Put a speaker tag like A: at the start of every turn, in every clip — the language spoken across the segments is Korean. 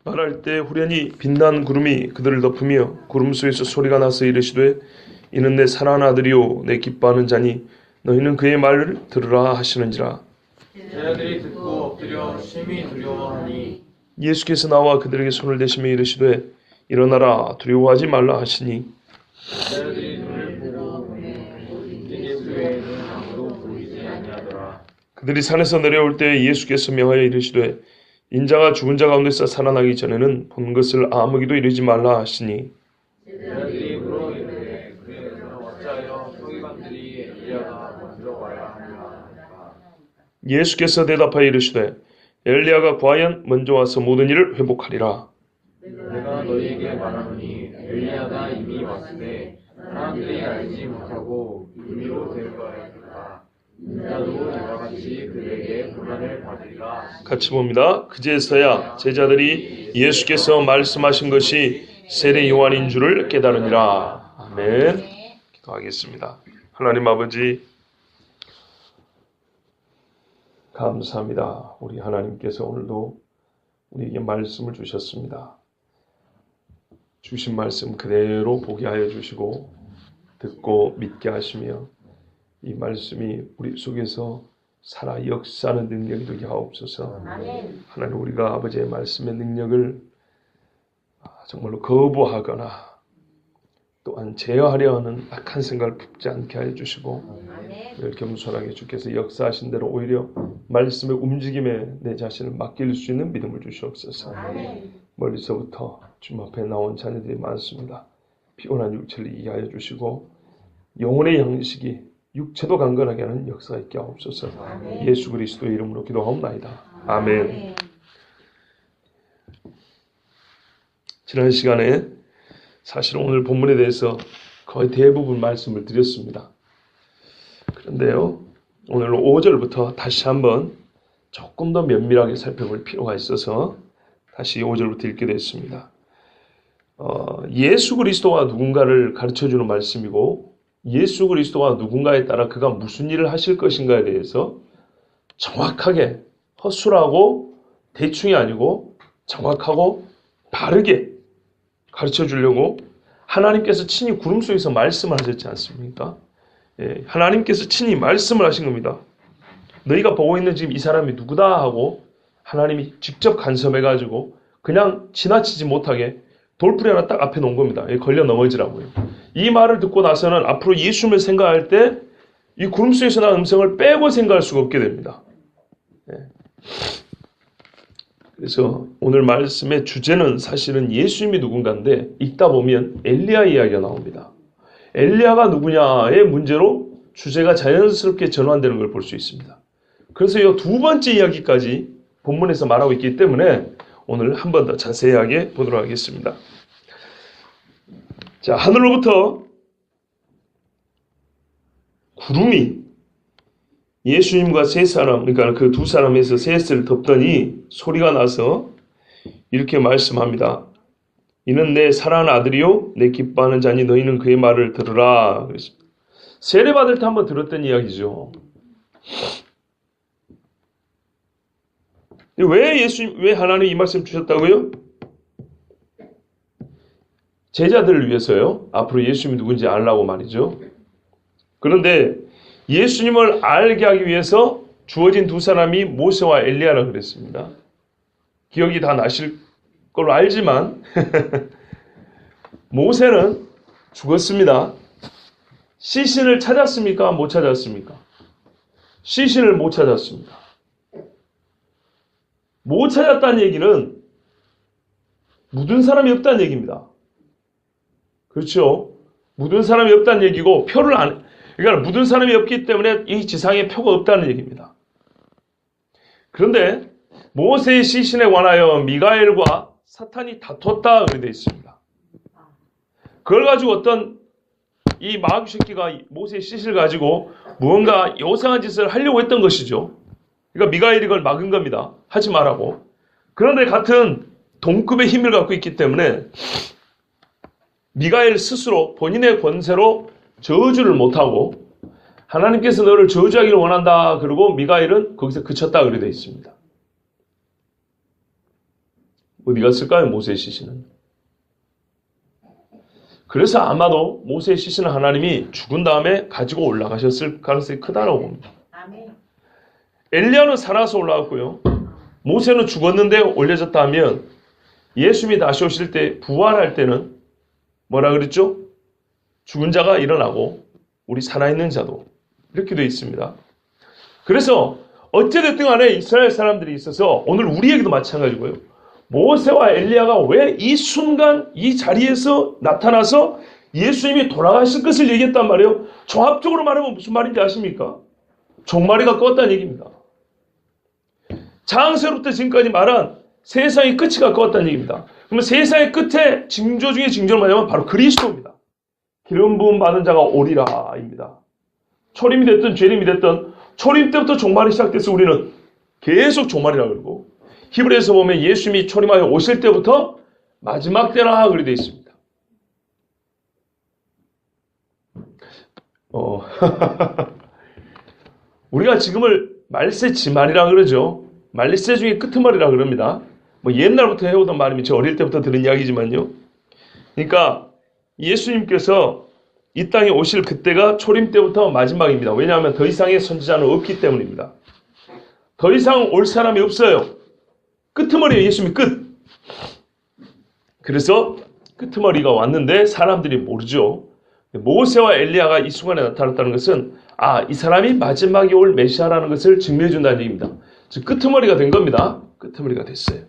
A: 말할 때 후련히 빛난 구름이 그들을 덮으며 구름 속에서 소리가 나서 이르시되 이는 내 사랑하는 아들이요 내 기뻐하는 자니 너희는 그의 말을 들으라 하시는지라.
B: 제자들이 듣고 엎드려 심히 두려워하니
A: 예수께서 나와 그들에게 손을 대시며 이르시되 일어나라 두려워하지 말라 하시니
B: 제자들이 눈을 보고 예수 외에는 아무도 보이지 아니하더라.
A: 그들이 산에서 내려올 때 예수께서 명하여 이르시되 인자가 죽은 자 가운데서 살아나기 전에는 본 것을 아무에게도 이르지 말라 하시니
B: 제자들이 물어 이르되 그는 어찌하여 서기관들이 엘리야가 먼저 와야 하느냐.
A: 예수께서 대답하여 이르시되 엘리야가 과연 먼저 와서 모든 일을 회복하리라.
B: 내가 너희에게 말하노니 엘리야가 이미 왔으되 사람들이 알지 못하고 임의로 데려가였다. 인자도 이와 같이 그들에게 고난을 받으리라.
A: 같이 봅니다. 그제서야 제자들이 예수께서 말씀하신 것이 세례 요한인 줄을 깨달으니라. 아멘. 기도하겠습니다. 하나님 아버지 감사합니다. 우리 하나님께서 오늘도 우리에게 말씀을 주셨습니다. 주신 말씀 그대로 보게 하여 주시고 듣고 믿게 하시며 이 말씀이 우리 속에서 살아 역사하는 능력이 되게 하옵소서. 하나님 우리가 아버지의 말씀의 능력을 정말로 거부하거나 또한 제어하려 하는 악한 생각을 품지 않게 하여 주시고 늘 겸손하게 주께서 역사하신 대로 오히려 말씀의 움직임에 내 자신을 맡길 수 있는 믿음을 주시옵소서. 멀리서부터 주님 앞에 나온 자녀들이 많습니다. 피곤한 육체를 이해하여 주시고 영혼의 양식이 육체도 강건하게 하는 역사가 있게 하옵소서. 예수 그리스도의 이름으로 기도하옵나이다. 아멘. 지난 시간에 사실 오늘 본문에 대해서 거의 대부분 말씀을 드렸습니다. 그런데요, 오늘 5절부터 다시 한번 조금 더 면밀하게 살펴볼 필요가 있어서 다시 5절부터 읽게 됐습니다. 예수 그리스도가 누군가를 가르쳐주는 말씀이고 예수 그리스도가 누군가에 따라 그가 무슨 일을 하실 것인가에 대해서 정확하게 허술하고 대충이 아니고 정확하고 바르게 가르쳐 주려고 하나님께서 친히 구름 속에서 말씀을 하셨지 않습니까? 예, 하나님께서 친히 말씀을 하신 겁니다. 너희가 보고 있는 지금 이 사람이 누구다 하고 하나님이 직접 간섭해가지고 그냥 지나치지 못하게 돌풀이 하나 딱 앞에 놓은 겁니다. 걸려 넘어지라고요. 이 말을 듣고 나서는 앞으로 예수님을 생각할 때 이 구름 속에서 나는 음성을 빼고 생각할 수가 없게 됩니다. 예. 그래서 오늘 말씀의 주제는 사실은 예수님이 누군가인데 읽다 보면 엘리야 이야기가 나옵니다. 엘리야가 누구냐의 문제로 주제가 자연스럽게 전환되는 걸 볼 수 있습니다. 그래서 이 두 번째 이야기까지 본문에서 말하고 있기 때문에 오늘 한 번 더 자세하게 보도록 하겠습니다. 자, 하늘로부터 구름이 예수님과 세 사람, 그러니까 그 두 사람에서 셋을 덮더니 소리가 나서 이렇게 말씀합니다. 이는 내 사랑하는 아들이요 내 기뻐하는 자니 너희는 그의 말을 들으라. 그랬습니다. 세례받을 때 한번 들었던 이야기죠. 왜 하나님이 이 말씀 주셨다고요? 제자들을 위해서요. 앞으로 예수님이 누군지 알라고 말이죠. 그런데 예수님을 알게 하기 위해서 주어진 두 사람이 모세와 엘리야라 그랬습니다. 기억이 다 나실 걸로 알지만 모세는 죽었습니다. 시신을 찾았습니까? 못 찾았습니까? 시신을 못 찾았습니다. 못 찾았다는 얘기는 묻은 사람이 없다는 얘기입니다. 그렇죠? 묻은 사람이 없다는 얘기고 그러니까 묻은 사람이 없기 때문에 이 지상에 표가 없다는 얘기입니다. 그런데 모세의 시신에 관하여 미가엘과 사탄이 다퉜다 그렇게 되어 있습니다. 그걸 가지고 어떤 이 마귀 새끼가 모세의 시신을 가지고 무언가 요상한 짓을 하려고 했던 것이죠. 그러니까 미가엘이 그걸 막은 겁니다. 하지 말라고. 그런데 같은 동급의 힘을 갖고 있기 때문에 미가엘 스스로 본인의 권세로 저주를 못하고 하나님께서 너를 저주하기를 원한다. 그러고 미가엘은 거기서 그쳤다 그렇게 되어 있습니다. 어디 갔을까요? 모세의 시신은. 그래서 아마도 모세의 시신을 하나님이 죽은 다음에 가지고 올라가셨을 가능성이 크다라고 봅니다.
C: 아멘.
A: 엘리야는 살아서 올라갔고요. 모세는 죽었는데 올려졌다 하면 예수님이 다시 오실 때 부활할 때는 뭐라 그랬죠? 죽은 자가 일어나고 우리 살아있는 자도 이렇게 되어 있습니다. 그래서 어찌됐든 간에 이스라엘 사람들이 있어서 오늘 우리에게도 마찬가지고요. 모세와 엘리야가 왜 이 순간 이 자리에서 나타나서 예수님이 돌아가실 것을 얘기했단 말이에요. 종합적으로 말하면 무슨 말인지 아십니까? 종말이가 껐다는 얘기입니다. 장세로부터 지금까지 말한 세상의 끝이 가까웠다는 얘기입니다. 그러면 세상의 끝에 징조 중에 징조를 말하면 바로 그리스도입니다. 기름 부음 받은 자가 오리라입니다. 초림이 됐든 재림이 됐든 초림 때부터 종말이 시작돼서 우리는 계속 종말이라고 그러고 히브리에서 보면 예수님이 초림하여 오실 때부터 마지막 때라 그리 되어 있습니다. 우리가 지금을 말세 지말이라 그러죠. 말세 중에 끄트머리라 그럽니다. 뭐 옛날부터 해오던 말이면 저 어릴 때부터 들은 이야기지만요. 그러니까 예수님께서 이 땅에 오실 그때가 초림 때부터 마지막입니다. 왜냐하면 더 이상의 선지자는 없기 때문입니다. 더 이상 올 사람이 없어요. 끄트머리예요. 예수님이 끝. 그래서 끄트머리가 왔는데 사람들이 모르죠. 모세와 엘리야가 이 순간에 나타났다는 것은 이 사람이 마지막에 올 메시아라는 것을 증명해 준다는 얘기입니다. 즉 끄트머리가 된 겁니다. 끄트머리가 됐어요.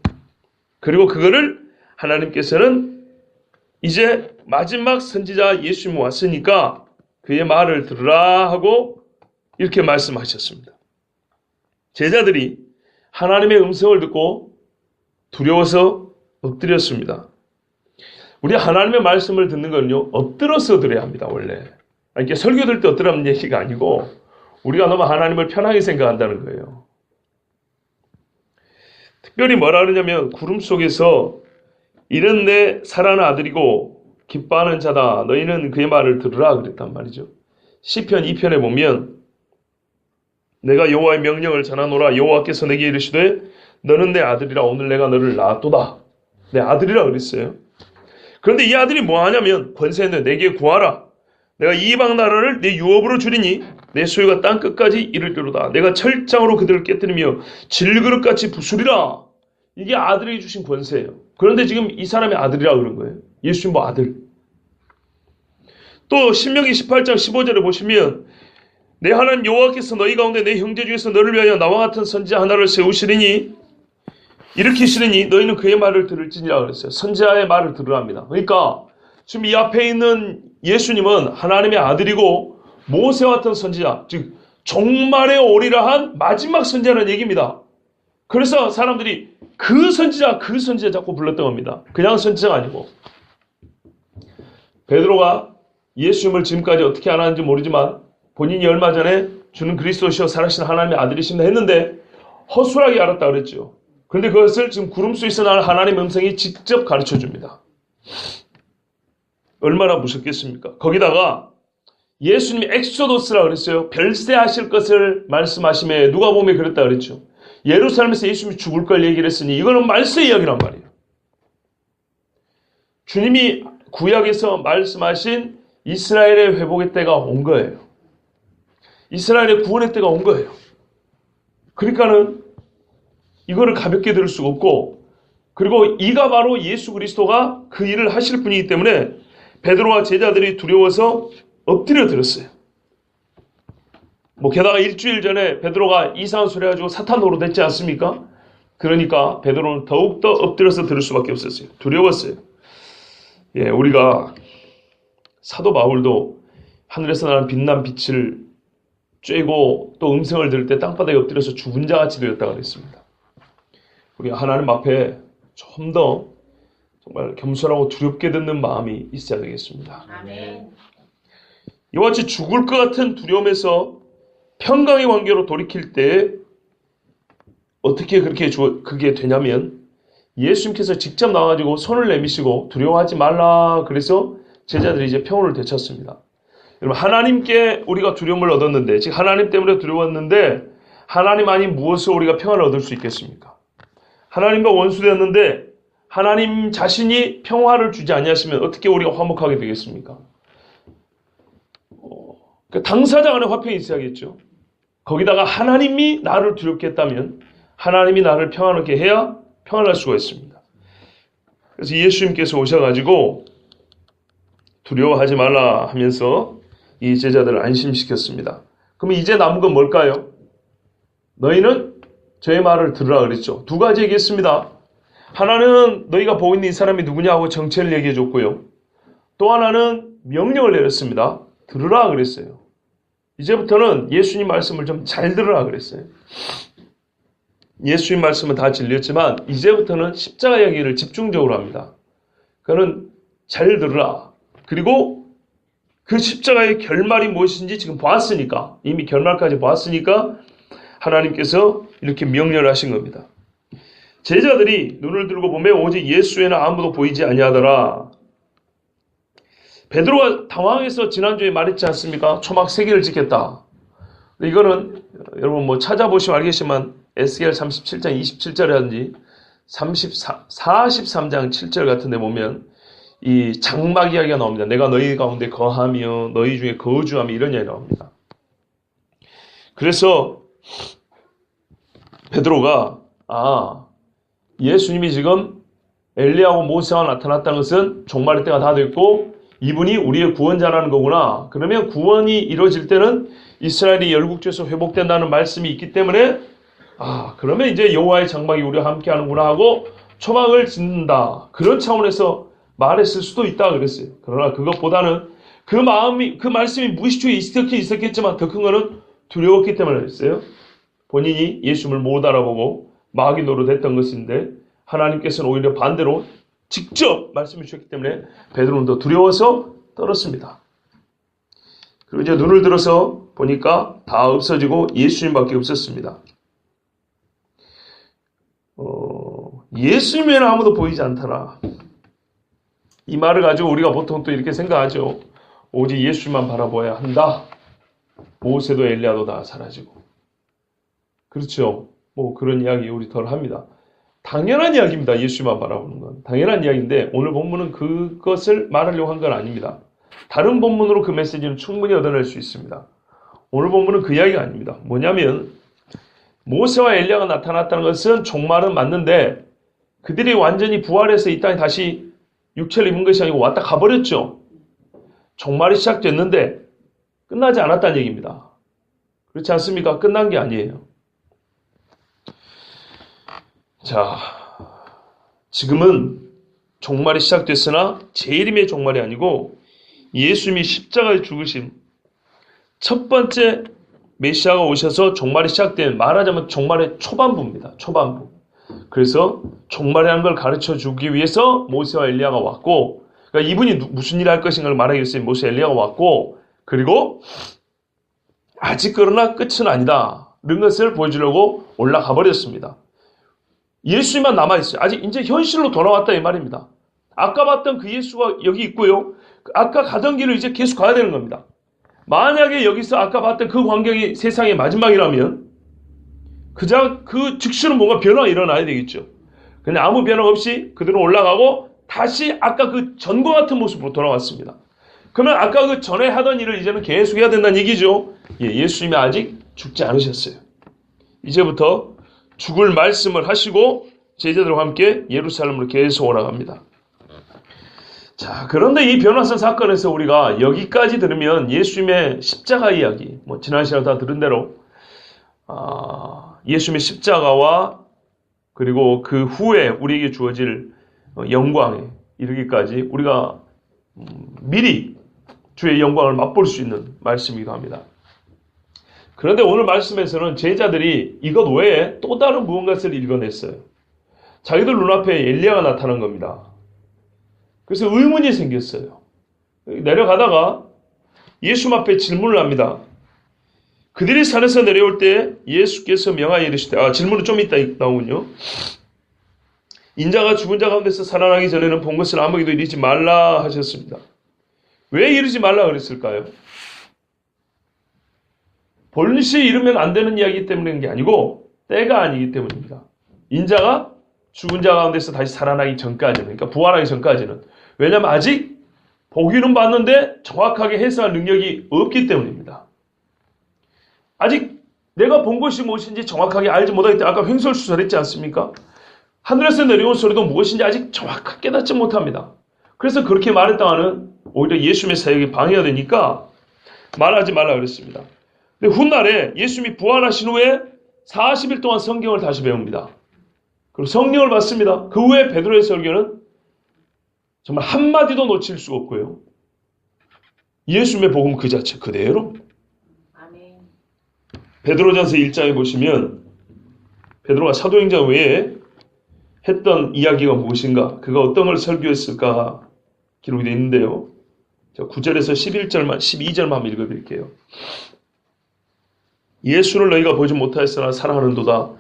A: 그리고 그거를 하나님께서는 이제 마지막 선지자 예수님이 왔으니까 그의 말을 들으라 하고 이렇게 말씀하셨습니다. 제자들이 하나님의 음성을 듣고 두려워서 엎드렸습니다. 우리 하나님의 말씀을 듣는 건요, 엎드려서 들어야 합니다, 원래. 이렇게 설교 들 때 엎드리는 얘기가 아니고, 우리가 너무 하나님을 편하게 생각한다는 거예요. 특별히 뭐라 그러냐면, 구름 속에서 이는 내 사랑하는 아들이고, 기뻐하는 자다. 너희는 그의 말을 들으라. 그랬단 말이죠. 시편 2편에 보면, 내가 여호와의 명령을 전하노라. 여호와께서 내게 이르시되, 너는 내 아들이라. 오늘 내가 너를 낳았도다. 내 아들이라 그랬어요. 그런데 이 아들이 뭐 하냐면 권세는 내게 구하라. 내가 이방 나라를 내 유업으로 주리니 내 소유가 땅 끝까지 이르리로다. 내가 철장으로 그들을 깨뜨리며 질그릇같이 부수리라. 이게 아들이 주신 권세예요. 그런데 지금 이 사람의 아들이라 그런 거예요. 예수님 뭐 아들. 또 신명기 18장 15절에 보시면 내 하나님 여호와께서 너희 가운데 내 형제 중에서 너를 위하여 나와 같은 선지자 하나를 세우시리니 일으키시리니 너희는 그의 말을 들을지니라 그랬어요. 선지자의 말을 들으랍니다. 그러니까 지금 이 앞에 있는 예수님은 하나님의 아들이고 모세와 같은 선지자, 즉 종말에 오리라 한 마지막 선지자라는 얘기입니다. 그래서 사람들이 그 선지자 자꾸 불렀던 겁니다. 그냥 선지자가 아니고. 베드로가 예수님을 지금까지 어떻게 알았는지 모르지만 본인이 얼마 전에 주는 그리스도시여 살아계신 하나님의 아들이십니다 했는데 허술하게 알았다 그랬죠. 그런데 그것을 지금 구름 속에서 나는 하나님의 음성이 직접 가르쳐줍니다. 얼마나 무섭겠습니까? 거기다가 예수님이 엑소도스라 그랬어요. 별세하실 것을 말씀하심에 누가복음에 그랬다 그랬죠. 예루살렘에서 예수님이 죽을 걸 얘기를 했으니 이거는 말세 이야기란 말이에요. 주님이 구약에서 말씀하신 이스라엘의 회복의 때가 온 거예요. 이스라엘의 구원의 때가 온 거예요. 그러니까는 이거를 가볍게 들을 수가 없고, 그리고 이가 바로 예수 그리스도가 그 일을 하실 분이기 때문에 베드로와 제자들이 두려워서 엎드려 들었어요. 게다가 일주일 전에 베드로가 이상한 소리 해가지고 사탄 노릇했지 않습니까? 그러니까 베드로는 더욱더 엎드려서 들을 수밖에 없었어요. 두려웠어요. 우리가 사도 바울도 하늘에서 나는 빛난 빛을 쬐고 또 음성을 들을 때 땅바닥에 엎드려서 죽은 자같이 되었다고 그랬습니다. 우리가 하나님 앞에 좀 더 정말 겸손하고 두렵게 듣는 마음이 있어야 되겠습니다.
C: 아멘.
A: 이와 같이 죽을 것 같은 두려움에서 평강의 관계로 돌이킬 때 어떻게 그게 되냐면 예수님께서 직접 나와가지고 손을 내미시고 두려워하지 말라 그래서 제자들이 이제 평온을 되찾습니다. 여러분 하나님께 우리가 두려움을 얻었는데 즉 하나님 때문에 두려웠는데 하나님 아닌 무엇을 우리가 평안을 얻을 수 있겠습니까? 하나님과 원수되었는데 하나님 자신이 평화를 주지 아니하시면 어떻게 우리가 화목하게 되겠습니까? 당사자 간에 화평이 있어야겠죠. 거기다가 하나님이 나를 두렵게 했다면 하나님이 나를 평안하게 해야 평안할 수가 있습니다. 그래서 예수님께서 오셔가지고 두려워하지 말라 하면서 이 제자들을 안심시켰습니다. 그럼 이제 남은 건 뭘까요? 너희는 저의 말을 들으라 그랬죠. 두 가지 얘기했습니다. 하나는 너희가 보고 있는 이 사람이 누구냐 하고 정체를 얘기해 줬고요. 또 하나는 명령을 내렸습니다. 들으라 그랬어요. 이제부터는 예수님 말씀을 좀 잘 들으라 그랬어요. 예수님 말씀은 다 진리였지만 이제부터는 십자가 이야기를 집중적으로 합니다. 그는 잘 들으라. 그리고 그 십자가의 결말이 무엇인지 지금 보았으니까, 이미 결말까지 보았으니까 하나님께서 이렇게 명령을 하신 겁니다. 제자들이 눈을 들고 보면 오직 예수 외에는 아무도 보이지 아니하더라. 베드로가 당황해서 지난주에 말했지 않습니까? 초막 3개를 짓겠다. 이거는 여러분 뭐 찾아보시면 알겠지만 에스겔 37장 27절이라든지 43장 7절 같은 데 보면 이 장막 이야기가 나옵니다. 내가 너희 가운데 거하며 너희 중에 거주하며 이런 이야기가 나옵니다. 그래서 베드로가 예수님이 지금 엘리야하고 모세와 나타났다는 것은 종말의 때가 다 됐고 이분이 우리의 구원자라는 거구나. 그러면 구원이 이루어질 때는 이스라엘이 열국주에서 회복된다는 말씀이 있기 때문에 그러면 이제 여호와의 장막이 우리와 함께 하는구나 하고 초막을 짓는다. 그런 차원에서 말했을 수도 있다 그랬어요. 그러나 그것보다는 그 말씀이 무의식중에 있었겠지만 더 큰 거는 두려웠기 때문에 그랬어요. 본인이 예수님을 못 알아보고 마귀 노릇했던 것인데 하나님께서는 오히려 반대로 직접 말씀해 주셨기 때문에 베드로는 더 두려워서 떨었습니다. 그리고 이제 눈을 들어서 보니까 다 없어지고 예수님밖에 없었습니다. 예수님 외에는 아무도 보이지 않더라. 이 말을 가지고 우리가 보통 또 이렇게 생각하죠. 오직 예수님만 바라보아야 한다. 모세도 엘리야도 다 사라지고. 그렇죠. 뭐 그런 이야기 우리 덜 합니다. 당연한 이야기입니다. 예수님만 바라보는 건. 당연한 이야기인데 오늘 본문은 그것을 말하려고 한 건 아닙니다. 다른 본문으로 그 메시지는 충분히 얻어낼 수 있습니다. 오늘 본문은 그 이야기가 아닙니다. 뭐냐면 모세와 엘리야가 나타났다는 것은 종말은 맞는데 그들이 완전히 부활해서 이 땅에 다시 육체를 입은 것이 아니고 왔다 가버렸죠. 종말이 시작됐는데 끝나지 않았다는 얘기입니다. 그렇지 않습니까? 끝난 게 아니에요. 자, 지금은 종말이 시작됐으나 재림의 종말이 아니고 예수님이 십자가에 죽으신 첫 번째 메시아가 오셔서 종말이 시작된, 말하자면 종말의 초반부입니다. 초반부. 그래서 종말이라는 걸 가르쳐 주기 위해서 모세와 엘리야가 왔고, 그러니까 이분이 무슨 일을 할 것인가를 말하기 위해서 모세 엘리야가 왔고, 그리고 아직 그러나 끝은 아니다. 이런 것을 보여주려고 올라가 버렸습니다. 예수님만 남아있어요. 아직 이제 현실로 돌아왔다 이 말입니다. 아까 봤던 그 예수가 여기 있고요. 아까 가던 길을 이제 계속 가야 되는 겁니다. 만약에 여기서 아까 봤던 그 광경이 세상의 마지막이라면 그 즉시는 뭔가 변화가 일어나야 되겠죠. 근데 아무 변화 없이 그들은 올라가고 다시 아까 그 전과 같은 모습으로 돌아왔습니다. 그러면 아까 그 전에 하던 일을 이제는 계속 해야 된다는 얘기죠. 예수님이 아직 죽지 않으셨어요. 이제부터 죽을 말씀을 하시고 제자들과 함께 예루살렘으로 계속 올라갑니다. 자, 그런데 이 변화선 사건에서 우리가 여기까지 들으면 예수님의 십자가 이야기, 뭐 지난 시간에 다 들은 대로 예수님의 십자가와 그리고 그 후에 우리에게 주어질 영광에 이르기까지 우리가 미리 주의 영광을 맛볼 수 있는 말씀이기도 합니다. 그런데 오늘 말씀에서는 제자들이 이것 외에 또 다른 무언가를 읽어냈어요. 자기들 눈앞에 엘리야가 나타난 겁니다. 그래서 의문이 생겼어요. 내려가다가 예수 앞에 질문을 합니다. 그들이 산에서 내려올 때 예수께서 명하여 이르시되, 질문은 좀 이따 나오군요. 인자가 죽은 자 가운데서 살아나기 전에는 본 것을 아무에게도 이르지 말라 하셨습니다. 왜 이르지 말라 그랬을까요? 본시에 이르면 안 되는 이야기 때문인 게 아니고 때가 아니기 때문입니다. 인자가 죽은 자 가운데서 다시 살아나기 전까지는, 그러니까 부활하기 전까지는. 왜냐하면 아직 보기는 봤는데 정확하게 해석할 능력이 없기 때문입니다. 아직 내가 본 것이 무엇인지 정확하게 알지 못하기 때문에 아까 횡설수설했지 않습니까? 하늘에서 내려온 소리도 무엇인지 아직 정확하게 깨닫지 못합니다. 그래서 그렇게 말했다가는 오히려 예수님의 사역이 방해가 되니까 말하지 말라 그랬습니다. 근데 훗날에 예수님이 부활하신 후에 40일 동안 성경을 다시 배웁니다. 그리고 성령을 받습니다. 그 후에 베드로의 설교는 정말 한마디도 놓칠 수 없고요. 예수님의 복음 그 자체 그대로.
C: 아멘.
A: 베드로전서 1장에 보시면 베드로가 사도행전 외에 했던 이야기가 무엇인가, 그가 어떤 걸 설교했을까 기록이 되어 있는데요. 제가 9절에서 12절만 한번 읽어드릴게요. 예수를 너희가 보지 못하였으나 사랑하는도다.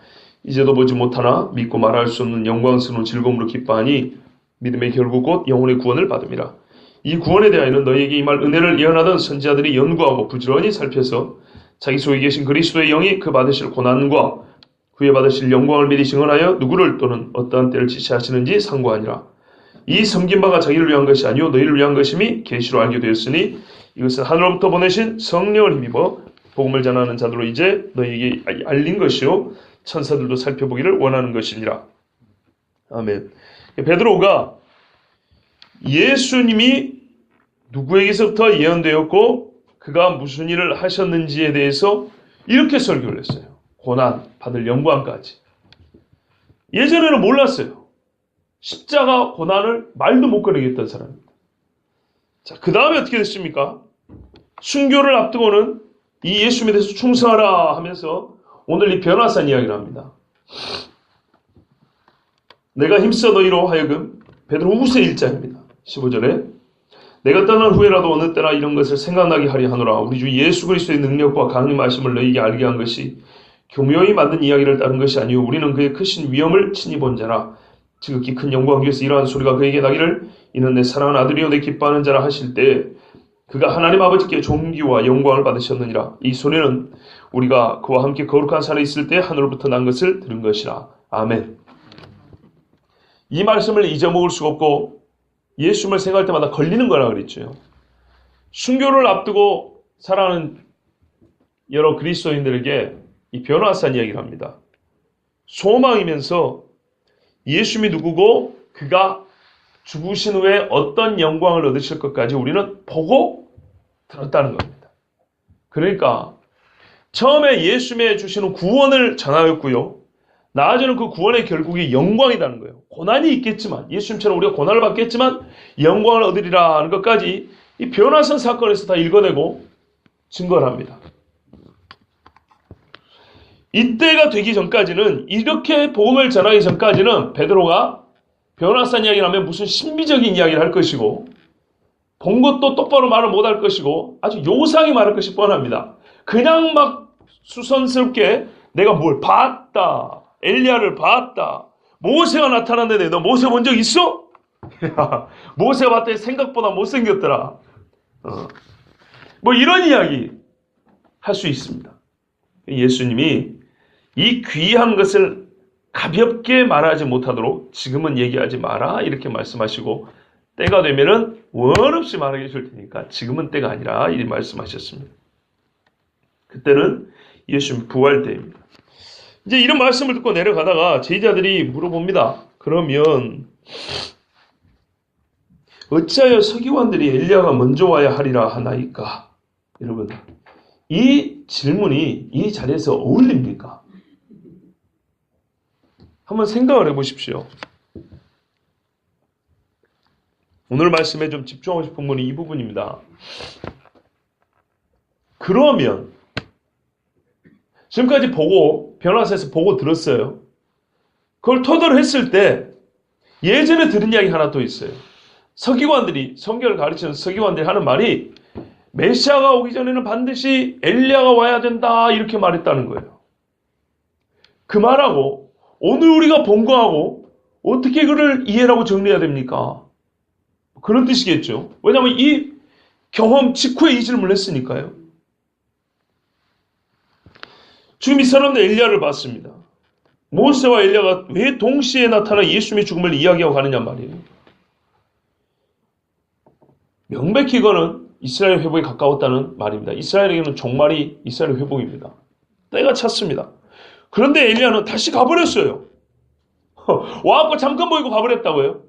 A: 이제도 보지 못하나 믿고 말할 수 없는 영광스러운 즐거움으로 기뻐하니 믿음의 결국 곧 영혼의 구원을 받음이라. 이 구원에 대하여는 너희에게 임할 은혜를 예언하던 선지자들이 연구하고 부지런히 살펴서 자기 속에 계신 그리스도의 영이 그 받으실 고난과 그에 받으실 영광을 미리 증언하여 누구를 또는 어떠한 때를 지시하시는지 상고하니라. 이 섬긴 바가 자기를 위한 것이 아니요 너희를 위한 것임이 계시로 알게 되었으니 이것은 하늘로부터 보내신 성령을 힘입어 복음을 전하는 자들로 이제 너희에게 알린 것이요 천사들도 살펴보기를 원하는 것이니라. 아멘. 베드로가 예수님이 누구에게서부터 예언되었고 그가 무슨 일을 하셨는지에 대해서 이렇게 설교를 했어요. 고난, 받을 영광까지. 예전에는 몰랐어요. 십자가 고난을 말도 못 꺼내겠다는 사람입니다. 자, 그 다음에 어떻게 됐습니까? 순교를 앞두고는 이 예수님에 대해서 충성하라 하면서 오늘 이 변화산 이야기를 합니다. 내가 힘써 너희로 하여금, 베드로 후서 1장입니다. 15절에 내가 떠난 후에라도 어느 때나 이런 것을 생각나게 하려 하노라. 우리 주 예수 그리스도의 능력과 강림하심을 너희에게 알게 한 것이 교묘히 만든 이야기를 따른 것이 아니오 우리는 그의 크신 위엄을 친히 본 자라. 지극히 큰 영광 위에서 이러한 소리가 그에게 나기를 이는 내 사랑하는 아들이요 내 기뻐하는 자라 하실 때 그가 하나님 아버지께 존귀와 영광을 받으셨느니라. 이 소리는 우리가 그와 함께 거룩한 산에 있을 때 하늘로부터 난 것을 들은 것이라. 아멘. 이 말씀을 잊어먹을 수가 없고 예수님을 생각할 때마다 걸리는 거라 그랬죠. 순교를 앞두고 살아가는 여러 그리스도인들에게 이 변화산 이야기를 합니다. 소망이면서 예수님이 누구고 그가 죽으신 후에 어떤 영광을 얻으실 것까지 우리는 보고 들었다는 겁니다. 그러니까 처음에 예수님의 주시는 구원을 전하였고요. 나아지는 그 구원의 결국이 영광이라는 거예요. 고난이 있겠지만 예수님처럼 우리가 고난을 받겠지만 영광을 얻으리라 하는 것까지 이 변화산 사건에서 다 읽어내고 증거를 합니다. 이때가 되기 전까지는 이렇게 복음을 전하기 전까지는 베드로가 변화산 이야기를 하면 무슨 신비적인 이야기를 할 것이고 본 것도 똑바로 말을 못할 것이고 아주 요상히 말할 것이 뻔합니다. 그냥 막 수선스럽게 내가 뭘 봤다. 엘리야를 봤다. 모세가 나타났는데 너 모세 본 적 있어? 모세가 봤더니 생각보다 못생겼더라. 뭐 이런 이야기 할 수 있습니다. 예수님이 이 귀한 것을 가볍게 말하지 못하도록 지금은 얘기하지 마라 이렇게 말씀하시고 때가 되면은 원없이 말하게 해줄 테니까 지금은 때가 아니라 이렇게 말씀하셨습니다. 그때는 예수님 부활 때입니다. 이제 이런 말씀을 듣고 내려가다가 제자들이 물어봅니다. 그러면 어찌하여 서기관들이 엘리야가 먼저 와야 하리라 하나이까? 여러분 이 질문이 이 자리에서 어울립니까? 한번 생각을 해보십시오. 오늘 말씀에 좀 집중하고 싶은 부분이 이 부분입니다. 그러면 지금까지 보고 변화사에서 보고 들었어요. 그걸 토대로 했을 때 예전에 들은 이야기 하나 또 있어요. 서기관들이 성경을 가르치는 서기관들이 하는 말이 메시아가 오기 전에는 반드시 엘리야가 와야 된다 이렇게 말했다는 거예요. 그 말하고 오늘 우리가 본 거하고 어떻게 그를 이해하고 정리해야 됩니까? 그런 뜻이겠죠. 왜냐하면 이 경험 직후에 이 질문을 했으니까요. 지금 이 사람들 엘리야를 봤습니다. 모세와 엘리야가 왜 동시에 나타나 예수님의 죽음을 이야기하고 가느냐 말이에요. 명백히 이거는 이스라엘 회복에 가까웠다는 말입니다. 이스라엘에게는 종말이 이스라엘 회복입니다. 때가 찼습니다. 그런데 엘리야는 다시 가버렸어요. 와갖고 잠깐 보이고 가버렸다고요.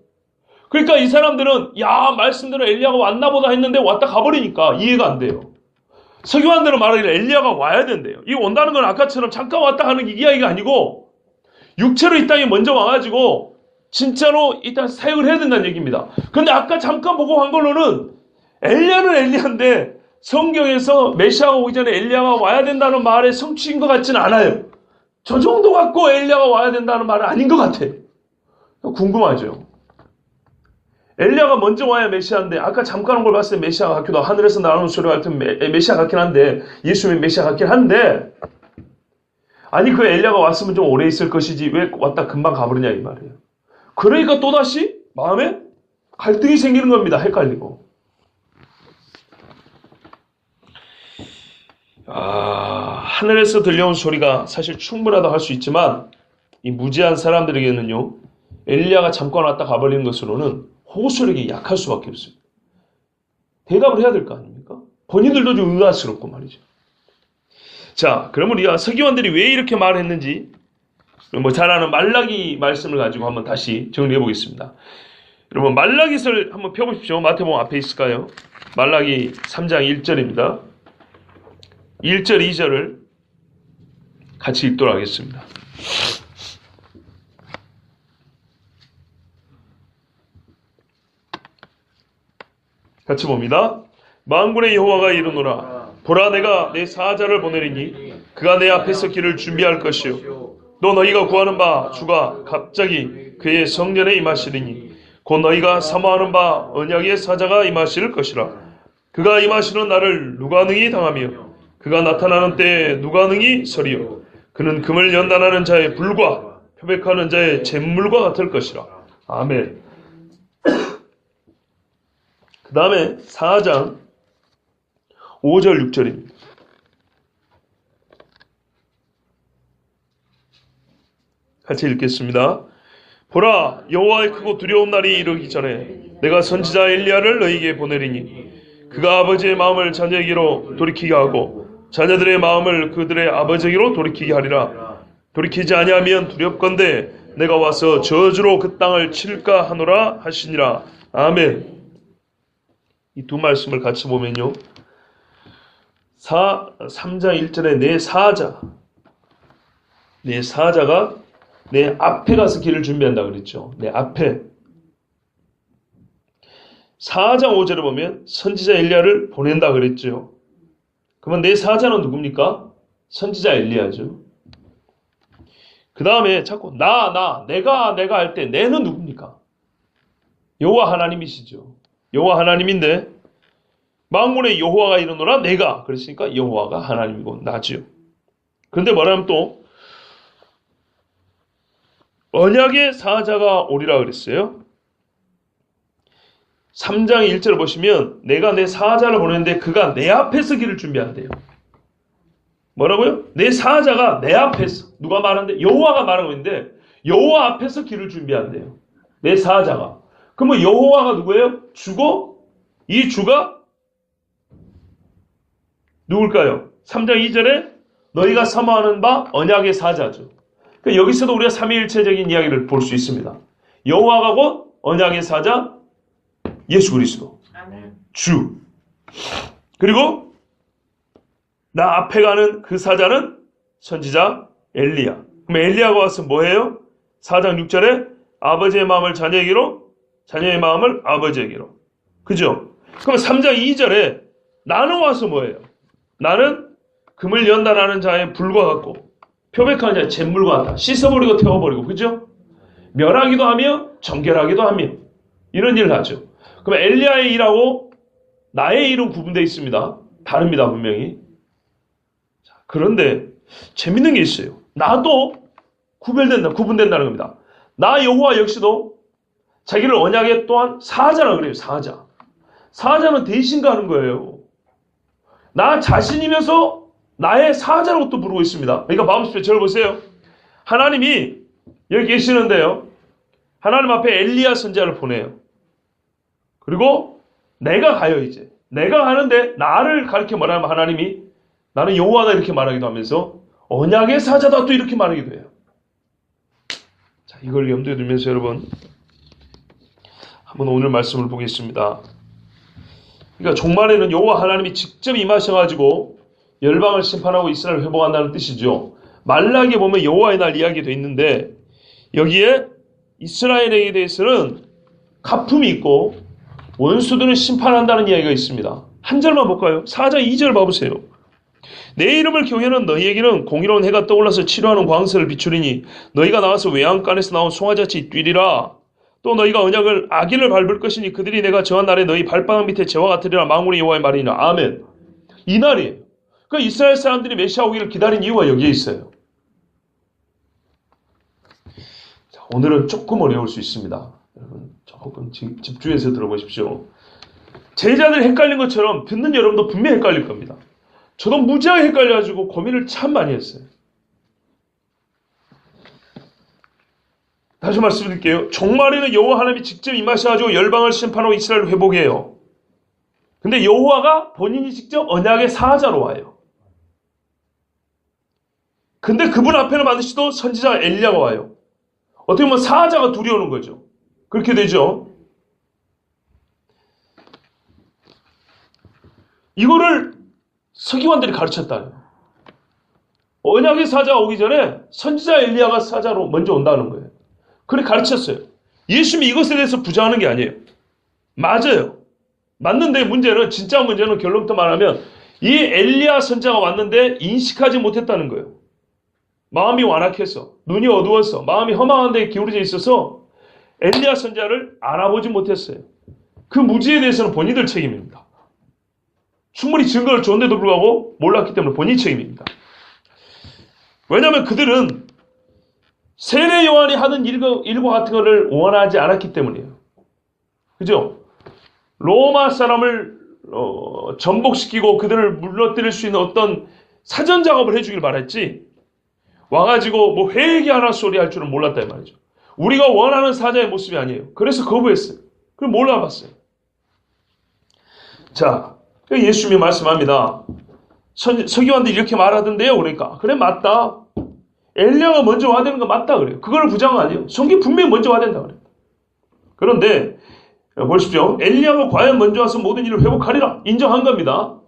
A: 그러니까 이 사람들은 야 말씀대로 엘리야가 왔나 보다 했는데 왔다 가버리니까 이해가 안 돼요. 서기관들은 말하기를 엘리야가 와야 된대요. 이 온다는 건 아까처럼 잠깐 왔다 하는 게 이야기가 아니고 육체로 이 땅에 먼저 와가지고 진짜로 이 땅 사역을 해야 된다는 얘기입니다. 그런데 아까 잠깐 보고 간 걸로는 엘리야는 엘리야인데 성경에서 메시아가 오기 전에 엘리야가 와야 된다는 말의 성취인 것 같지는 않아요. 저 정도 갖고 엘리야가 와야 된다는 말은 아닌 것 같아요. 궁금하죠. 엘리야가 먼저 와야 메시아인데 아까 잠깐 온 걸 봤을 때 메시아 같기도 하고 하늘에서 나오는 소리가 같은 메시아 같긴 한데 예수님이 메시아 같긴 한데 아니 그 엘리야가 왔으면 좀 오래 있을 것이지 왜 왔다 금방 가버리냐 이 말이에요. 그러니까 또다시 마음에 갈등이 생기는 겁니다. 헷갈리고. 하늘에서 들려온 소리가 사실 충분하다 할 수 있지만 이 무지한 사람들에게는요 엘리야가 잠깐 왔다 가버리는 것으로는 호소력이 약할 수밖에 없습니다. 대답을 해야 될 거 아닙니까? 본인들도 좀 의아스럽고 말이죠. 자, 그러면 우리가 서기관들이 왜 이렇게 말했는지 잘 아는 말라기 말씀을 가지고 한번 다시 정리해 보겠습니다. 여러분 말라기서를 한번 펴보십시오. 마태복음 앞에 있을까요? 말라기 3장 1절입니다. 1절 2절을 같이 읽도록 하겠습니다. 같이 봅니다. 만군의 여호와가 이르노라 보라 내가 내 사자를 보내리니 그가 내 앞에서 길을 준비할 것이요 또 너희가 구하는 바 주가 갑자기 그의 성전에 임하시리니 곧 너희가 사모하는 바 언약의 사자가 임하실 것이라. 그가 임하시는 날을 누가 능히 당하며 그가 나타나는 때에 누가 능히 서리요 그는 금을 연단하는 자의 불과 표백하는 자의 잿물과 같을 것이라. 아멘. 그 다음에 4장 5절 6절입니다. 같이 읽겠습니다. 보라 여호와의 크고 두려운 날이 이르기 전에 내가 선지자 엘리야를 너희에게 보내리니 그가 아버지의 마음을 자녀에게로 돌이키게 하고 자녀들의 마음을 그들의 아버지에게로 돌이키게 하리라. 돌이키지 아니하면 두렵건대 내가 와서 저주로 그 땅을 칠까 하노라 하시니라. 아멘. 이 두 말씀을 같이 보면요. 3장 1절에 내 사자가 내 앞에 가서 길을 준비한다 그랬죠. 내 앞에. 4장 5절에 보면 선지자 엘리야를 보낸다 그랬죠. 그러면 내 사자는 누굽니까? 선지자 엘리야죠. 그 다음에 자꾸 내가 할 때 내는 누굽니까? 여호와 하나님이시죠. 여호와 하나님인데 만군의 여호와가 이르노라 내가 그랬으니까 여호와가 하나님이고 나지요. 그런데 뭐라면 또 언약의 사자가 오리라 그랬어요. 3장 1절을 보시면 내가 내 사자를 보내는데 그가 내 앞에서 길을 준비한대요. 뭐라고요? 내 사자가 내 앞에서 누가 말하는데 여호와가 말하고 있는데 여호와 앞에서 길을 준비한대요. 내 사자가. 그러면 여호와가 누구예요? 주고 이 주가 누굴까요? 3장 2절에 너희가 사모하는 바 언약의 사자죠. 그러니까 여기서도 우리가 삼위일체적인 이야기를 볼 수 있습니다. 여호와가 곧 언약의 사자 예수 그리스도 주. 그리고 나 앞에 가는 그 사자는 선지자 엘리야. 그럼 엘리야가 와서 뭐해요? 4장 6절에 아버지의 마음을 자녀에게로 자녀의 마음을 아버지에게로. 그죠? 그럼 3장 2절에 나는 와서 뭐예요? 나는 금을 연단하는 자의 불과 같고 표백하는 자의 잿물과 같다. 씻어버리고 태워버리고. 그죠? 멸하기도 하며 정결하기도 하며 이런 일을 하죠. 그럼 엘리야의 일하고 나의 일은 구분되어 있습니다. 다릅니다. 분명히. 그런데 재밌는 게 있어요. 나도 구분된다는 겁니다. 나 여호와 역시도 자기를 언약에 또한 사자라고 그래요. 사자. 사자는 대신 가는 거예요. 나 자신이면서 나의 사자라고 또 부르고 있습니다. 그러니까 마음속에 저를 보세요. 하나님이 여기 계시는데요. 하나님 앞에 엘리야 선지자를 보내요. 그리고 내가 가요 이제. 내가 가는데 나를 가르쳐 말하면 하나님이 나는 여호와다 이렇게 말하기도 하면서 언약의 사자다 또 이렇게 말하기도 해요. 자, 이걸 염두에 두면서 여러분 한번 오늘 말씀을 보겠습니다. 그러니까 종말에는 여호와 하나님이 직접 임하셔가지고 열방을 심판하고 이스라엘을 회복한다는 뜻이죠. 말라기에 보면 여호와의 날 이야기도 있는데 여기에 이스라엘에 대해서는 가품이 있고 원수들은 심판한다는 이야기가 있습니다. 한 절만 볼까요? 4장 2절 봐보세요. 내 이름을 경외하는 너희에게는 공의로운 해가 떠올라서 치료하는 광선을 비추리니 너희가 나와서 외양간에서 나온 송아지같이 뛰리라. 또 너희가 언약을 악인을 밟을 것이니 그들이 내가 저한 날에 너희 발바닥 밑에 재와 같으리라. 만군의 여호와의 말이니라. 아멘. 이 날이에요. 그 이스라엘 사람들이 메시아 오기를 기다린 이유가 여기에 있어요. 자, 오늘은 조금 어려울 수 있습니다. 여러분 조금 집중해서 들어보십시오. 제자들이 헷갈린 것처럼 듣는 여러분도 분명히 헷갈릴 겁니다. 저도 무지하게 헷갈려가지고 고민을 참 많이 했어요. 다시 말씀드릴게요. 종말에는 여호와 하나님이 직접 임하셔가지고 열방을 심판하고 이스라엘을 회복해요. 근데 여호와가 본인이 직접 언약의 사자로 와요. 근데 그분 앞에는 반드시 또 선지자 엘리야가 와요. 어떻게 보면 사자가 둘이 오는 거죠. 그렇게 되죠. 이거를 서기관들이 가르쳤다. 언약의 사자가 오기 전에 선지자 엘리야가 사자로 먼저 온다는 거예요. 그렇게 가르쳤어요. 예수님이 이것에 대해서 부정하는 게 아니에요. 맞아요. 맞는데 문제는 진짜 문제는 결론부터 말하면 이 엘리야 선지자가 왔는데 인식하지 못했다는 거예요. 마음이 완악해서 눈이 어두워서 마음이 허망한 데에 기울어져 있어서 엘리야 선지자를 알아보지 못했어요. 그 무지에 대해서는 본인들 책임입니다. 충분히 증거를 줬는데도 불구하고 몰랐기 때문에 본인 책임입니다. 왜냐하면 그들은 세례 요한이 하는 일과 같은 것을 원하지 않았기 때문이에요. 그죠? 로마 사람을 전복시키고 그들을 물러뜨릴 수 있는 어떤 사전 작업을 해주길 바랬지 와가지고 뭐 회개하라 소리 할 줄은 몰랐다 이 말이죠. 우리가 원하는 사자의 모습이 아니에요. 그래서 거부했어요. 그럼 몰라봤어요. 자, 예수님이 말씀합니다. 서기관들이 이렇게 말하던데요. 그러니까 그래 맞다. 엘리야가 먼저 와야 되는 거 맞다 그래요. 그걸 부정 아니에요. 성경 분명히 먼저 와야 된다 그래요. 그런데 보십시오. 엘리야가 과연 먼저 와서 모든 일을 회복하리라 인정한 겁니다.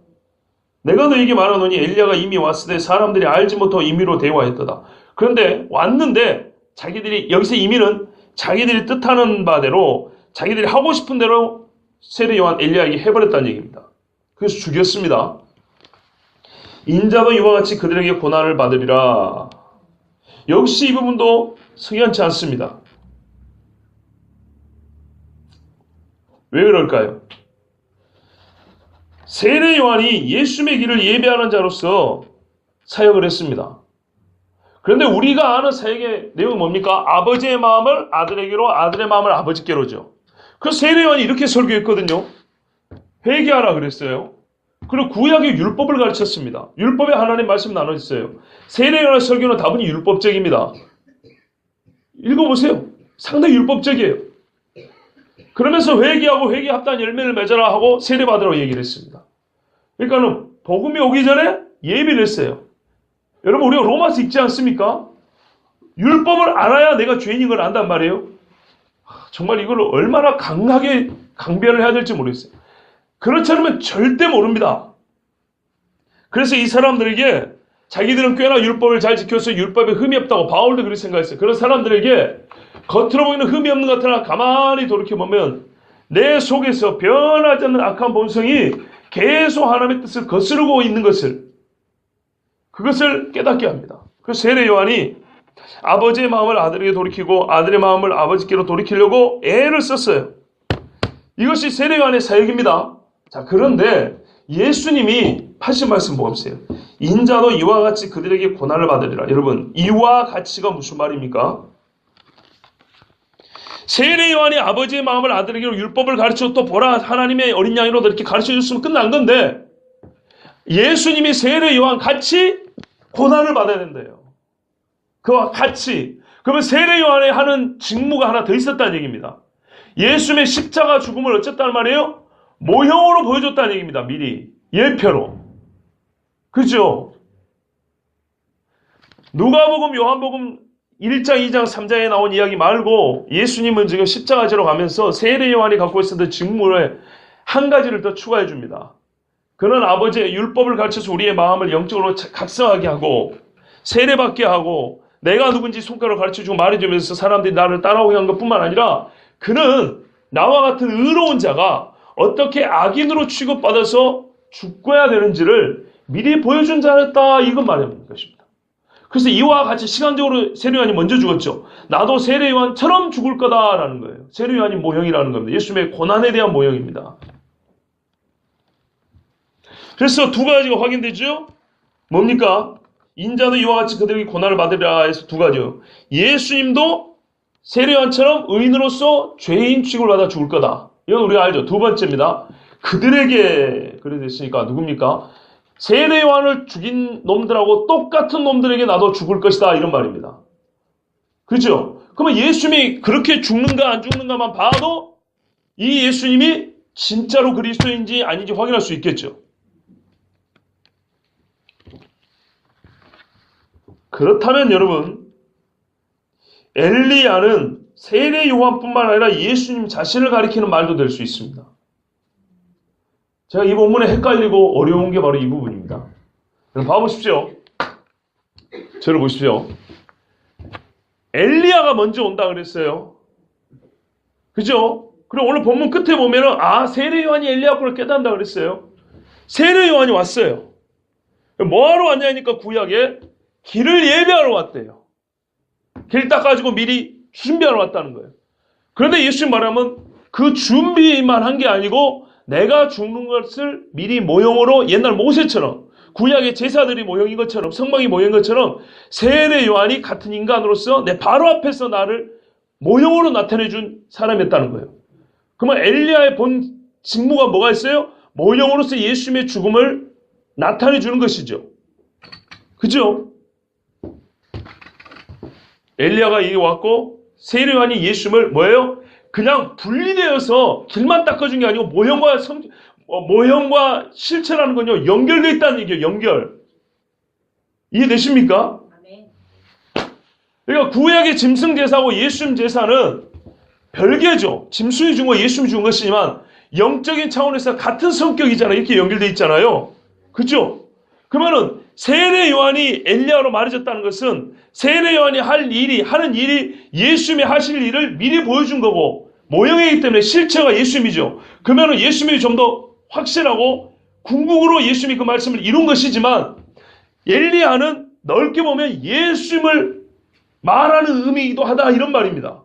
A: 내가 너에게 말하노니 엘리야가 이미 왔을 때 사람들이 알지 못하고 임의로 대화했더다. 그런데 왔는데 자기들이 여기서 임의는 자기들이 뜻하는 바대로 자기들이 하고 싶은 대로 세례 요한 엘리야에게 해버렸다는 얘기입니다. 그래서 죽였습니다. 인자도 이와 같이 그들에게 고난을 받으리라. 역시 이 부분도 석연치 않습니다. 왜 그럴까요? 세례 요한이 예수님의 길을 예배하는 자로서 사역을 했습니다. 그런데 우리가 아는 사역의 내용은 뭡니까? 아버지의 마음을 아들에게로, 아들의 마음을 아버지께로죠. 그 세례 요한이 이렇게 설교했거든요. 회개하라 그랬어요. 그리고 구약의 율법을 가르쳤습니다. 율법에 하나님 말씀 나눠 있어요. 세례 요한의 설교는 다분히 율법적입니다. 읽어보세요. 상당히 율법적이에요. 그러면서 회개하고 회개 합단 열매를 맺어라 하고 세례받으라고 얘기를 했습니다. 그러니까는 복음이 오기 전에 예비를 했어요. 여러분 우리가 로마서 읽지 않습니까? 율법을 알아야 내가 죄인인 걸 안단 말이에요. 정말 이걸 얼마나 강하게 강변을 해야 될지 모르겠어요. 그렇지 않으면 절대 모릅니다. 그래서 이 사람들에게 자기들은 꽤나 율법을 잘 지켜서 율법에 흠이 없다고 바울도 그렇게 생각했어요. 그런 사람들에게 겉으로 보이는 흠이 없는 것 같으나 가만히 돌이켜보면 내 속에서 변하지 않는 악한 본성이 계속 하나님의 뜻을 거스르고 있는 것을 그것을 깨닫게 합니다. 그래서 세례 요한이 아버지의 마음을 아들에게 돌이키고 아들의 마음을 아버지께로 돌이키려고 애를 썼어요. 이것이 세례 요한의 사역입니다. 자, 그런데 예수님이 하신 말씀 보세요. 인자도 이와 같이 그들에게 고난을 받으리라. 여러분, 이와 같이가 무슨 말입니까? 세례 요한이 아버지의 마음을 아들에게로 율법을 가르쳐 또 보라 하나님의 어린 양이로다 이렇게 가르쳐 줬으면 끝난 건데 예수님이 세례 요한 같이 고난을 받아야 된대요. 그와 같이. 그러면 세례 요한에 하는 직무가 하나 더 있었다는 얘기입니다. 예수님의 십자가 죽음을 어쨌다는 말이에요? 모형으로 보여줬다는 얘기입니다. 미리. 예표로. 그죠? 누가복음, 요한복음 1장, 2장, 3장에 나온 이야기 말고 예수님은 지금 십자가 지러 가면서 세례 요한이 갖고 있었던 직무에 한 가지를 더 추가해 줍니다. 그는 아버지의 율법을 가르쳐서 우리의 마음을 영적으로 각성하게 하고 세례받게 하고 내가 누군지 손가락으로 가르쳐주고 말해주면서 사람들이 나를 따라오게 한 것뿐만 아니라 그는 나와 같은 의로운 자가 어떻게 악인으로 취급받아서 죽어야 되는지를 미리 보여준 자였다. 이건 말하는 것입니다. 그래서 이와 같이 시간적으로 세례요한이 먼저 죽었죠. 나도 세례요한처럼 죽을 거다라는 거예요. 세례요한이 모형이라는 겁니다. 예수님의 고난에 대한 모형입니다. 그래서 두 가지가 확인되죠. 뭡니까? 인자도 이와 같이 그들에게 고난을 받으리라 해서 두 가지요. 예수님도 세례요한처럼 의인으로서 죄인 취급을 받아 죽을 거다. 이건 우리가 알죠. 두 번째입니다. 그들에게 그래 됐으니까 누굽니까? 세례요한을 죽인 놈들하고 똑같은 놈들에게 나도 죽을 것이다. 이런 말입니다. 그죠? 그러면 예수님이 그렇게 죽는가 안 죽는가만 봐도 이 예수님이 진짜로 그리스도인지 아닌지 확인할 수 있겠죠. 그렇다면 여러분, 엘리야는 세례 요한뿐만 아니라 예수님 자신을 가리키는 말도 될 수 있습니다. 제가 이 본문에 헷갈리고 어려운 게 바로 이 부분입니다. 여러분 봐보십시오. 저를 보십시오. 엘리야가 먼저 온다 그랬어요. 그죠? 그리고 오늘 본문 끝에 보면은 세례 요한이 엘리야 꼴을 깨닫는다 그랬어요. 세례 요한이 왔어요. 뭐하러 왔냐니까 구약에 길을 예배하러 왔대요. 길 닦아주고 미리 준비하러 왔다는 거예요. 그런데 예수님 말하면 그 준비만 한 게 아니고 내가 죽는 것을 미리 모형으로 옛날 모세처럼 구약의 제사들이 모형인 것처럼 성막이 모형인 것처럼 세례 요한이 같은 인간으로서 내 바로 앞에서 나를 모형으로 나타내준 사람이었다는 거예요. 그러면 엘리야의 본 직무가 뭐가 있어요? 모형으로서 예수님의 죽음을 나타내주는 것이죠. 그죠? 엘리야가 이게 왔고 세례 요한이 예수님을 뭐예요? 그냥 분리되어서 길만 닦아준 게 아니고 모형과 실체라는 건요 연결되어 있다는 얘기예요. 연결. 이해되십니까? 그러니까 구약의 짐승 제사하고 예수님 제사는 별개죠. 짐승이 준 거 예수님이 준 것이지만 영적인 차원에서 같은 성격이잖아요. 이렇게 연결되어 있잖아요. 그죠? 그러면은 세례 요한이 엘리야로 말해줬다는 것은 세례 요한이 하는 일이 예수님이 하실 일을 미리 보여준 거고 모형이기 때문에 실체가 예수님이죠. 그러면은 예수님이 좀 더 확실하고 궁극으로 예수님이 그 말씀을 이룬 것이지만 엘리야는 넓게 보면 예수님을 말하는 의미이기도 하다 이런 말입니다.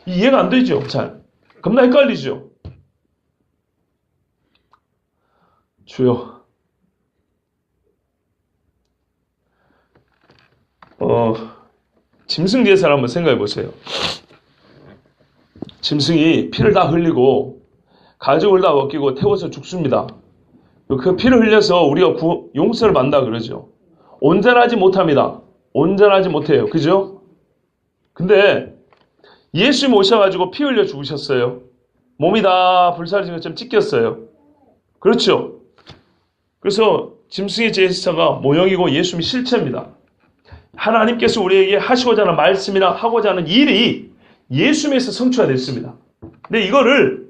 A: 이해가 안 되죠? 잘. 겁나 헷갈리죠? 주여. 짐승 제사를 한번 생각해 보세요. 짐승이 피를 다 흘리고 가죽을 다 벗기고 태워서 죽습니다. 그 피를 흘려서 우리가 용서를 받는다 그러죠. 온전하지 못합니다. 온전하지 못해요. 그죠? 근데 예수님 오셔가지고 피 흘려 죽으셨어요. 몸이 다 불사르신 것처럼 찢겼어요. 그렇죠? 그래서 짐승의 제사가 모형이고 예수님이 실체입니다. 하나님께서 우리에게 하시고자 하는 말씀이나 하고자 하는 일이 예수님에서 성취가 됐습니다. 근데 이거를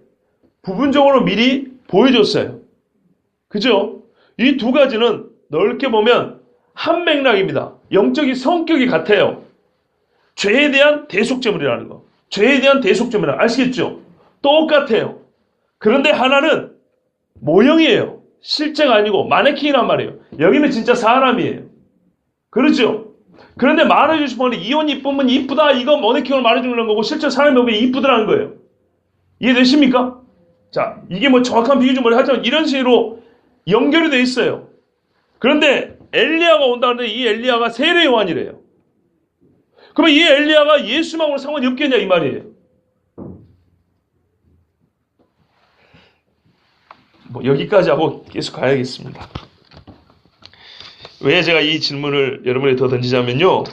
A: 부분적으로 미리 보여줬어요. 그죠? 이 두 가지는 넓게 보면 한 맥락입니다. 영적인 성격이 같아요. 죄에 대한 대속제물이라는 거. 죄에 대한 대속제물이라는 거. 아시겠죠? 똑같아요. 그런데 하나는 모형이에요. 실제가 아니고 마네킹이란 말이에요. 여기는 진짜 사람이에요. 그렇죠? 그런데 말해주신 분이 이 옷 이쁘면 이쁘다. 이거 마네킹으로 말해주는 거고 실제 사람이 보면 이쁘더라는 거예요. 이해되십니까? 자, 이게 뭐 정확한 비유지 뭐 하지만 이런 식으로 연결이 돼 있어요. 그런데 엘리야가 온다는데 이 엘리야가 세례 요한이래요. 그러면 이 엘리야가 예수님하고는 상관이 없겠냐 이 말이에요. 뭐 여기까지 하고 계속 가야겠습니다. 왜 제가 이 질문을 여러분에게 더 던지자면요.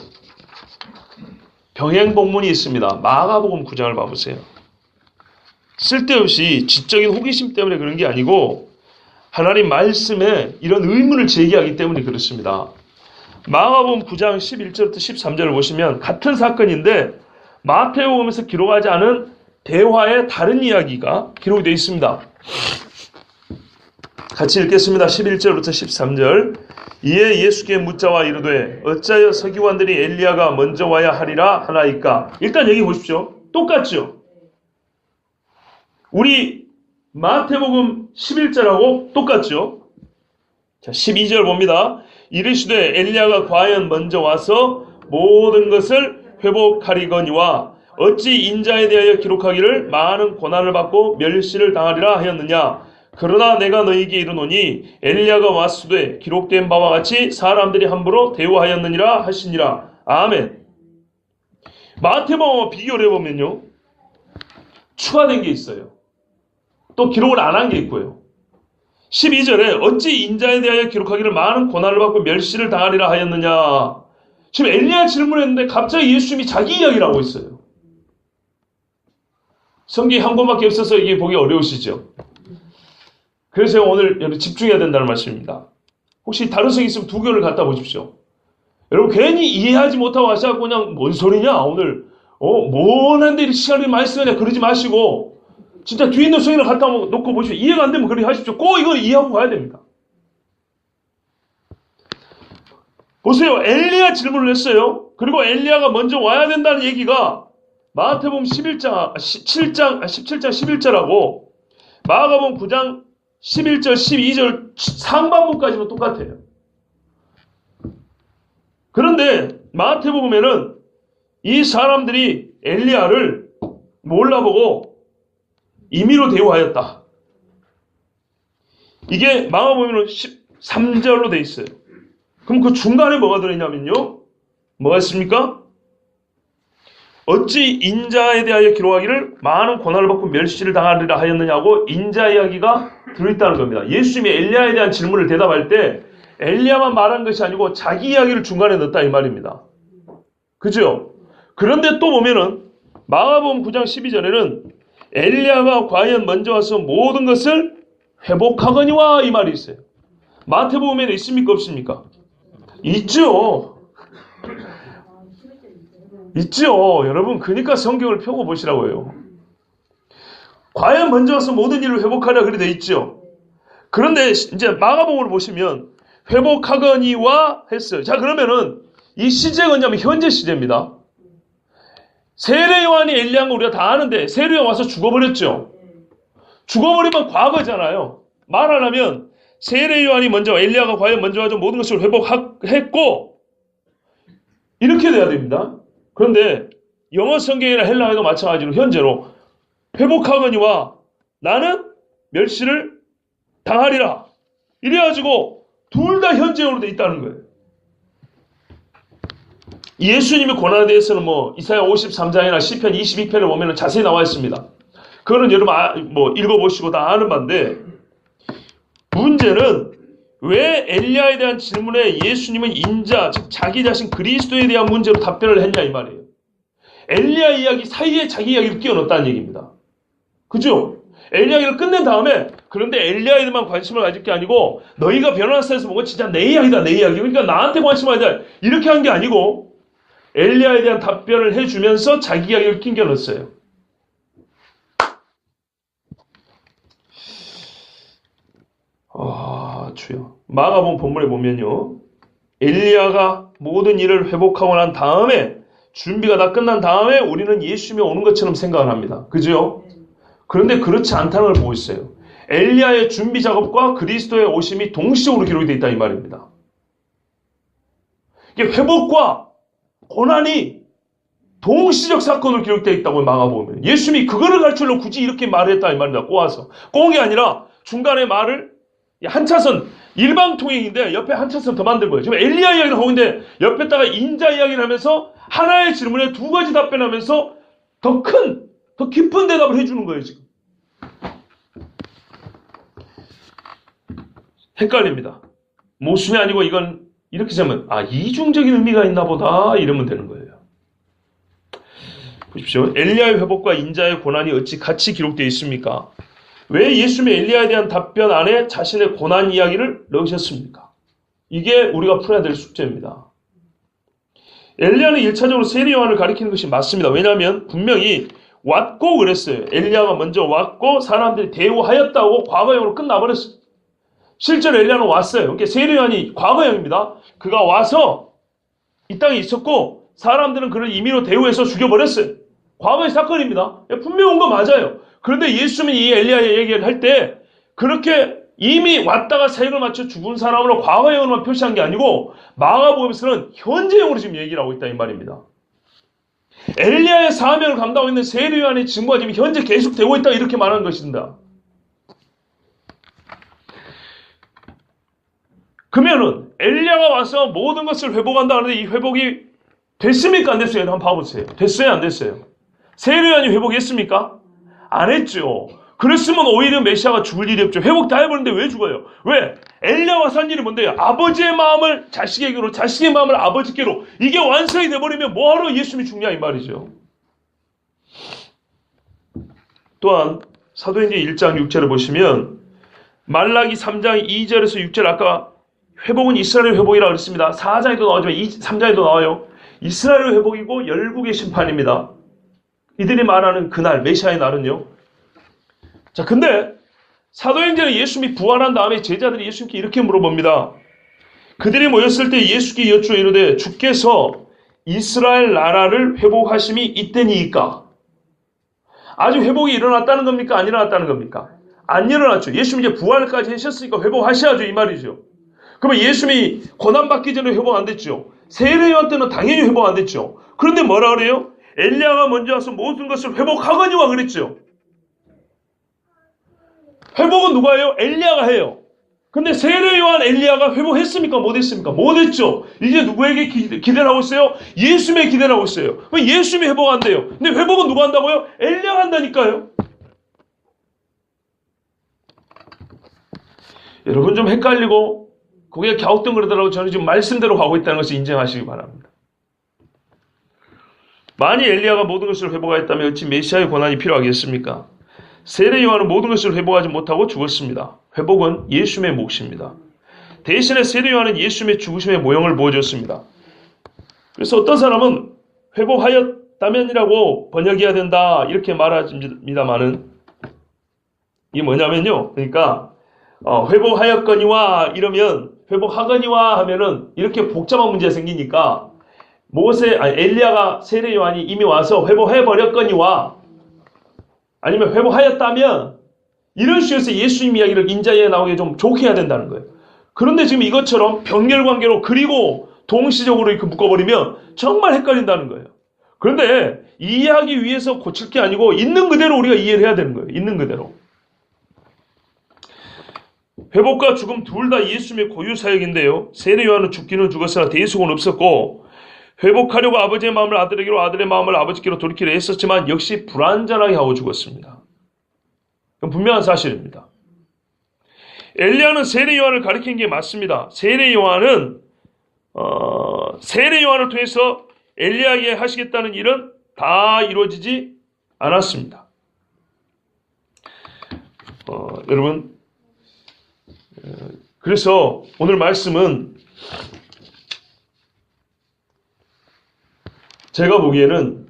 A: 병행 본문이 있습니다. 마가복음 9장을 봐보세요. 쓸데없이 지적인 호기심 때문에 그런 게 아니고 하나님 말씀에 이런 의문을 제기하기 때문에 그렇습니다. 마가복음 9장 11절부터 13절을 보시면 같은 사건인데 마태복음에서 기록하지 않은 대화의 다른 이야기가 기록이 되어 있습니다. 같이 읽겠습니다. 11절부터 13절. 이에 예수께 묻자와 이르되 어찌하여 서기관들이 엘리야가 먼저 와야 하리라 하나이까. 일단 여기 보십시오. 똑같죠? 우리 마태복음 11절하고 똑같죠? 자, 12절 봅니다. 이르시되 엘리야가 과연 먼저 와서 모든 것을 회복하리거니와 어찌 인자에 대하여 기록하기를 많은 고난을 받고 멸시를 당하리라 하였느냐. 그러나 내가 너희에게 이르노니 엘리야가 왔으되 기록된 바와 같이 사람들이 함부로 대우하였느니라 하시니라. 아멘. 마태복음과 비교를 해보면요, 추가된 게 있어요. 또 기록을 안 한 게 있고요. 12절에 어찌 인자에 대하여 기록하기를 많은 고난을 받고 멸시를 당하리라 하였느냐. 지금 엘리야 질문했는데 갑자기 예수님이 자기 이야기를 하고 있어요. 성경이 한 권밖에 없어서 이게 보기 어려우시죠? 그래서 제가 오늘 여러분 집중해야 된다는 말씀입니다. 혹시 다른 성경 있으면 두 개를 갖다 보십시오. 여러분 괜히 이해하지 못하고 하셔서 그냥 뭔 소리냐 오늘 뭔한데 이렇게 시간을 많이 쓰느냐 그러지 마시고 진짜 뒤에 있는 성경을 갖다 놓고 보십시오. 이해가 안 되면 그렇게 하십시오. 꼭 이걸 이해하고 가야 됩니다. 보세요. 엘리야 질문을 했어요. 그리고 엘리야가 먼저 와야 된다는 얘기가 마태복음 17장 11절하고 마가복음 9장 11절 12절 상반부까지는 똑같아요. 그런데 마태복음에는 이 사람들이 엘리야를 몰라보고 임의로 대우하였다. 이게 마가복음에는 13절로 돼 있어요. 그럼 그 중간에 뭐가 들어있냐면요. 뭐가 있습니까? 어찌 인자에 대하여 기록하기를 많은 고난을 받고 멸시를 당하리라 하였느냐고 인자 이야기가 들어있다는 겁니다. 예수님이 엘리야에 대한 질문을 대답할 때 엘리야만 말한 것이 아니고 자기 이야기를 중간에 넣었다 이 말입니다. 그죠? 그런데 또 보면은 마가복음 9장 12절에는 엘리야가 과연 먼저 와서 모든 것을 회복하거니와 이 말이 있어요. 마태복음에는 있습니까 없습니까? 있죠. 있죠. 여러분 그러니까 성경을 펴고 보시라고요. 과연 먼저 와서 모든 일을 회복하라 그래 돼 있죠. 그런데 이제 마가복음을 보시면 회복하거니와 했어요. 자 그러면은 이 시제가 뭐냐면 현재 시제입니다. 세례 요한이 엘리야인 거 우리가 다 아는데 세례 요한 와서 죽어버렸죠. 죽어버리면 과거잖아요. 말하려면 세례 요한이 먼저 엘리야가 과연 먼저 와서 모든 것을 회복했고 이렇게 돼야 됩니다. 그런데 영어 성경이나 헬라어도 마찬가지로 현재로 회복하거니와 나는 멸시를 당하리라. 이래가지고 둘 다 현재형으로 돼 있다는 거예요. 예수님의 고난에 대해서는 이사야 53장이나 시편 22편을 보면 자세히 나와 있습니다. 그거는 여러분 읽어보시고 다 아는 바인데 문제는 왜 엘리야에 대한 질문에 예수님은 인자, 즉 자기 자신 그리스도에 대한 문제로 답변을 했냐 이 말이에요. 엘리야 이야기 사이에 자기 이야기를 끼워 넣었다는 얘기입니다. 그죠? 엘리야 이야기를 끝낸 다음에 그런데 엘리야에만 관심을 가질 게 아니고 너희가 변호사에서 본 건 진짜 내 이야기다 내 이야기. 그러니까 나한테 관심을 가져야 이렇게 한 게 아니고 엘리야에 대한 답변을 해주면서 자기 이야기를 끼워 넣었어요. 주여. 마가복음 본문에 보면요. 엘리야가 모든 일을 회복하고 난 다음에 준비가 다 끝난 다음에 우리는 예수님이 오는 것처럼 생각을 합니다. 그죠? 그런데 그렇지 않다는 걸 보고 있어요. 엘리야의 준비 작업과 그리스도의 오심이 동시적으로 기록이 되어 있다 이 말입니다. 이게 회복과 고난이 동시적 사건으로 기록되어 있다고 마가복음에. 예수님이 그거를 가르치려고 굳이 이렇게 말을 했다 이 말입니다. 꼬아서. 꼬은 게 아니라 중간에 말을 한 차선 일방통행인데 옆에 한 차선 더 만든 거예요. 지금 엘리야 이야기를 하고 있는데 옆에다가 인자 이야기를 하면서 하나의 질문에 두 가지 답변하면서 더 깊은 대답을 해주는 거예요. 지금 헷갈립니다. 모순이 아니고 이건 이렇게 되면 이중적인 의미가 있나 보다 이러면 되는 거예요. 보십시오. 엘리야의 회복과 인자의 고난이 어찌 같이 기록되어 있습니까? 왜 예수님의 엘리야에 대한 답변 안에 자신의 고난 이야기를 넣으셨습니까? 이게 우리가 풀어야 될 숙제입니다. 엘리야는 1차적으로 세례 요한을 가리키는 것이 맞습니다. 왜냐하면 분명히 왔고 그랬어요. 엘리야가 먼저 왔고 사람들이 대우하였다고 과거형으로 끝나버렸어요. 실제로 엘리야는 왔어요. 그러니까 세례 요한이 과거형입니다. 그가 와서 이 땅에 있었고 사람들은 그를 임의로 대우해서 죽여버렸어요. 과거의 사건입니다. 분명히 온 거 맞아요. 그런데 예수님이 이 엘리야의 얘기를 할 때 그렇게 이미 왔다가 사역을 마쳐 죽은 사람으로 과거형으로만 표시한 게 아니고 마가복음에서는 현재형으로 지금 얘기를 하고 있다 이 말입니다. 엘리야의 사명을 감당하고 있는 세례 요한의 증거가 지금 현재 계속되고 있다 이렇게 말하는 것입니다. 그러면은 엘리야가 와서 모든 것을 회복한다 하는데 이 회복이 됐습니까 안 됐어요? 한번 봐보세요. 됐어요 안 됐어요? 세례 요한이 회복했습니까? 안 했죠. 그랬으면 오히려 메시아가 죽을 일이 없죠. 회복 다 해보는데 왜 죽어요? 왜? 엘리야와 산 일이 뭔데요? 아버지의 마음을 자식에게로, 자식의 마음을 아버지께로. 이게 완성이 돼버리면 뭐하러 예수님이 죽냐 이 말이죠. 또한 사도행전 1장 6절을 보시면 말라기 3장 2절에서 6절 아까 회복은 이스라엘 회복이라고 그랬습니다. 4장에도 나오지만 3장에도 나와요. 이스라엘 회복이고 열국의 심판입니다. 이들이 말하는 그날 메시아의 날은요. 자, 근데 사도행전에 예수님이 부활한 다음에 제자들이 예수님께 이렇게 물어봅니다. 그들이 모였을 때 예수께 여쭈어 이르되 주께서 이스라엘 나라를 회복하심이 이때니이까? 아직 회복이 일어났다는 겁니까? 안 일어났다는 겁니까? 안 일어났죠. 예수님이 이제 부활까지 하셨으니까 회복하셔야죠 이 말이죠. 그러면 예수님이 고난받기 전에 회복 안 됐죠. 세례 요한 때는 당연히 회복 안 됐죠. 그런데 뭐라 그래요? 엘리야가 먼저 와서 모든 것을 회복하거니와 그랬죠. 회복은 누가 해요? 엘리야가 해요. 근데 세례 요한 엘리야가 회복했습니까? 못했습니까? 못했죠. 이제 누구에게 기대를 하고 있어요? 예수님의 기대를 하고 있어요. 그럼 예수님이 회복한대요. 근데 회복은 누가 한다고요? 엘리야가 한다니까요. 여러분 좀 헷갈리고 고개가 갸우뚱그러더라고 저는 지금 말씀대로 가고 있다는 것을 인정하시기 바랍니다. 만일 엘리야가 모든 것을 회복하였다면 어찌 메시아의 고난이 필요하겠습니까? 세례 요한은 모든 것을 회복하지 못하고 죽었습니다. 회복은 예수님의 몫입니다. 대신에 세례 요한은 예수님의 죽으심의 모형을 보여줬습니다. 그래서 어떤 사람은 회복하였다면이라고 번역해야 된다 이렇게 말합니다만은 이게 뭐냐면요. 그러니까 회복하였거니와 이러면 회복하거니와 하면은 이렇게 복잡한 문제가 생기니까 엘리야가 세례 요한이 이미 와서 회복해버렸거니와 아니면 회복하였다면 이런 식으로 예수님 이야기를 인자에 나오게 좀 좋게 해야 된다는 거예요. 그런데 지금 이것처럼 병렬관계로 그리고 동시적으로 이렇게 묶어버리면 정말 헷갈린다는 거예요. 그런데 이해하기 위해서 고칠 게 아니고 있는 그대로 우리가 이해를 해야 되는 거예요. 있는 그대로. 회복과 죽음 둘 다 예수님의 고유 사역인데요. 세례 요한은 죽기는 죽었으나 대속은 없었고 회복하려고 아버지의 마음을 아들에게로 아들의 마음을 아버지께로 돌이키려 했었지만 역시 불완전하게 하고 죽었습니다. 그건 분명한 사실입니다. 엘리야는 세례 요한을 가리킨 게 맞습니다. 세례 요한을 통해서 엘리야에게 하시겠다는 일은 다 이루어지지 않았습니다. 여러분 그래서 오늘 말씀은 제가 보기에는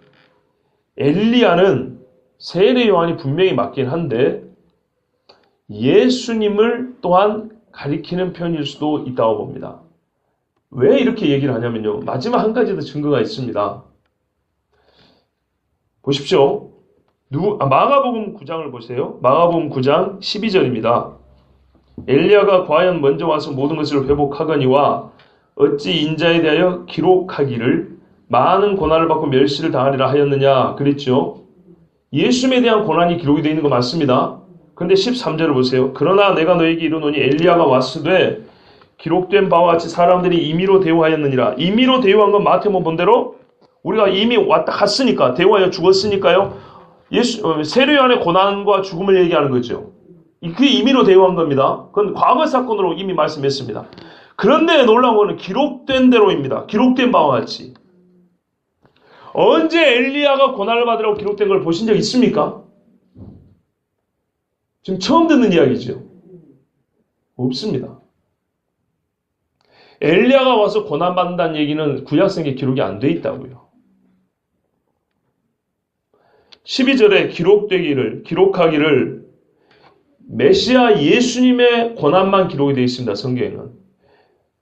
A: 엘리야는 세례 요한이 분명히 맞긴 한데 예수님을 또한 가리키는 편일 수도 있다고 봅니다. 왜 이렇게 얘기를 하냐면요. 마지막 한 가지 더 증거가 있습니다. 보십시오. 마가복음 9장을 보세요. 마가복음 9장 12절입니다. 엘리야가 과연 먼저 와서 모든 것을 회복하거니와 어찌 인자에 대하여 기록하기를 많은 고난을 받고 멸시를 당하리라 하였느냐 그랬죠. 예수님에 대한 고난이 기록이 되어 있는 거 맞습니다. 그런데 13절을 보세요. 그러나 내가 너에게 이르노니 엘리야가 왔으되 기록된 바와 같이 사람들이 임의로 대우하였느니라. 임의로 대우한 건 마태복음 본대로 우리가 이미 왔다 갔으니까 대우하여 죽었으니까요. 세례 요한의 고난과 죽음을 얘기하는 거죠. 그게 임의로 대우한 겁니다. 그건 과거 사건으로 이미 말씀했습니다. 그런데 놀라운 거는 기록된 대로입니다. 기록된 바와 같이. 언제 엘리야가 고난을 받으라고 기록된 걸 보신 적 있습니까? 지금 처음 듣는 이야기죠. 없습니다. 엘리야가 와서 고난받는다는 얘기는 구약성에 기록이 안 돼 있다고요. 12절에 기록하기를 메시아 예수님의 고난만 기록이 되어 있습니다. 성경에는.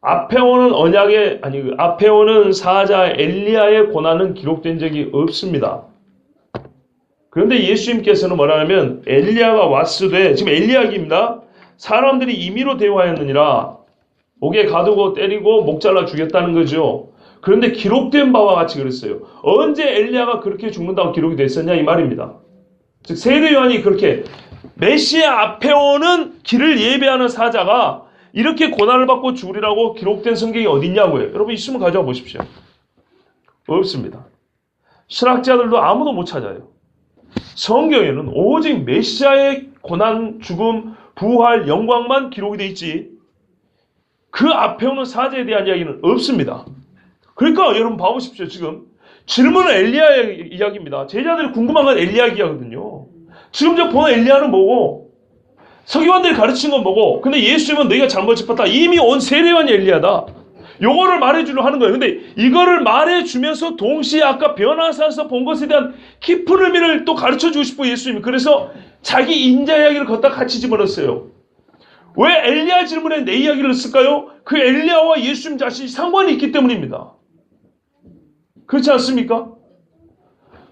A: 앞에 오는 사자 엘리야의 고난은 기록된 적이 없습니다. 그런데 예수님께서는 뭐라 하면 엘리야가 왔으되, 지금 엘리야기입니다. 사람들이 임의로 대화하였느니라. 목에 가두고 때리고 목 잘라 죽였다는 거죠. 그런데 기록된 바와 같이 그랬어요. 언제 엘리야가 그렇게 죽는다고 기록이 됐었냐 이 말입니다. 즉 세례 요한이 그렇게 메시아 앞에 오는 길을 예배하는 사자가 이렇게 고난을 받고 죽으리라고 기록된 성경이 어딨냐고요. 여러분 있으면 가져와 보십시오. 없습니다. 신학자들도 아무도 못 찾아요. 성경에는 오직 메시아의 고난, 죽음, 부활, 영광만 기록이 돼 있지 그 앞에 오는 사자에 대한 이야기는 없습니다. 그러니까 여러분 봐보십시오. 지금 질문은 엘리야의 이야기입니다. 제자들이 궁금한 건 엘리야 이야기거든요. 지금 저 보는 엘리야는 뭐고 서기관들이 가르친 건 뭐고 근데 예수님은 너희가 잘못 짚었다. 이미 온 세례요한 엘리야다. 요거를 말해주려 하는 거예요. 근데 이거를 말해주면서 동시에 아까 변화산에서 본 것에 대한 깊은 의미를 또 가르쳐주고 싶고 예수님이 그래서 자기 인자 이야기를 걷다 같이 집어넣었어요. 왜 엘리야 질문에 내 이야기를 쓸까요? 그 엘리야와 예수님 자신이 상관이 있기 때문입니다. 그렇지 않습니까?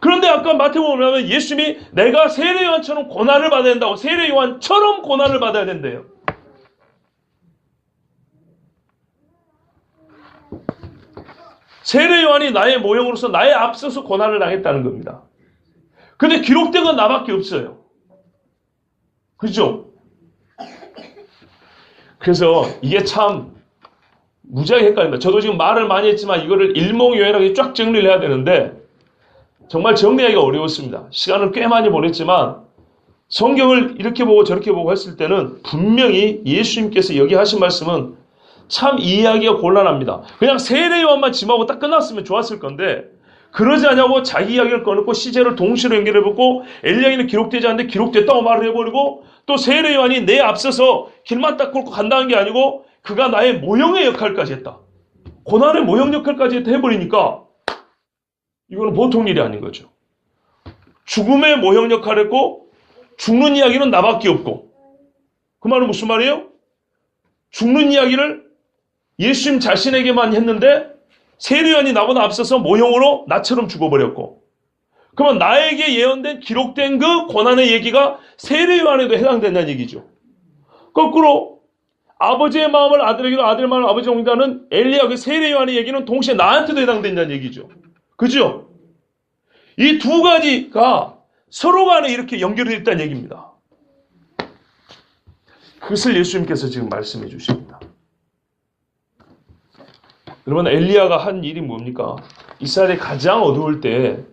A: 그런데 아까 마태복음 보면 예수님이 내가 세례요한처럼 고난을 받아야 된다고 세례요한처럼 고난을 받아야 된대요. 세례요한이 나의 모형으로서 나의 앞서서 고난을 당했다는 겁니다. 근데 기록된 건 나밖에 없어요. 그죠? 그래서 이게 참 무지하게 헷갈립니다. 저도 지금 말을 많이 했지만 이거를 일목요연하게 쫙 정리를 해야 되는데 정말 정리하기가 어려웠습니다. 시간을 꽤 많이 보냈지만 성경을 이렇게 보고 저렇게 보고 했을 때는 분명히 예수님께서 여기 하신 말씀은 참 이해하기가 곤란합니다. 그냥 세례요한만 짐하고 딱 끝났으면 좋았을 건데 그러지 않냐고 자기 이야기를 꺼놓고 시제를 동시로 연결해보고 엘리야기는 기록되지 않는데 기록됐다고 말을 해버리고 또 세례요한이 내 앞서서 길만 딱 걷고 간다는 게 아니고 그가 나의 모형의 역할까지 했다. 고난의 모형 역할까지 해버리니까 이거는 보통 일이 아닌 거죠. 죽음의 모형 역할을 했고 죽는 이야기는 나밖에 없고 그 말은 무슨 말이에요? 죽는 이야기를 예수님 자신에게만 했는데 세례요한이 나보다 앞서서 모형으로 나처럼 죽어버렸고 그러면 나에게 예언된 기록된 그 고난의 얘기가 세례요한에도 해당된다는 얘기죠. 거꾸로 아버지의 마음을 아들에게도 아들의 마음을 아버지에게 옮긴다는 엘리야 그 세례요한의 얘기는 동시에 나한테도 해당된다는 얘기죠. 그죠? 이 두 가지가 서로 간에 이렇게 연결이 있다는 얘기입니다. 그것을 예수님께서 지금 말씀해 주십니다. 여러분 엘리야가 한 일이 뭡니까? 이스라엘이 가장 어두울 때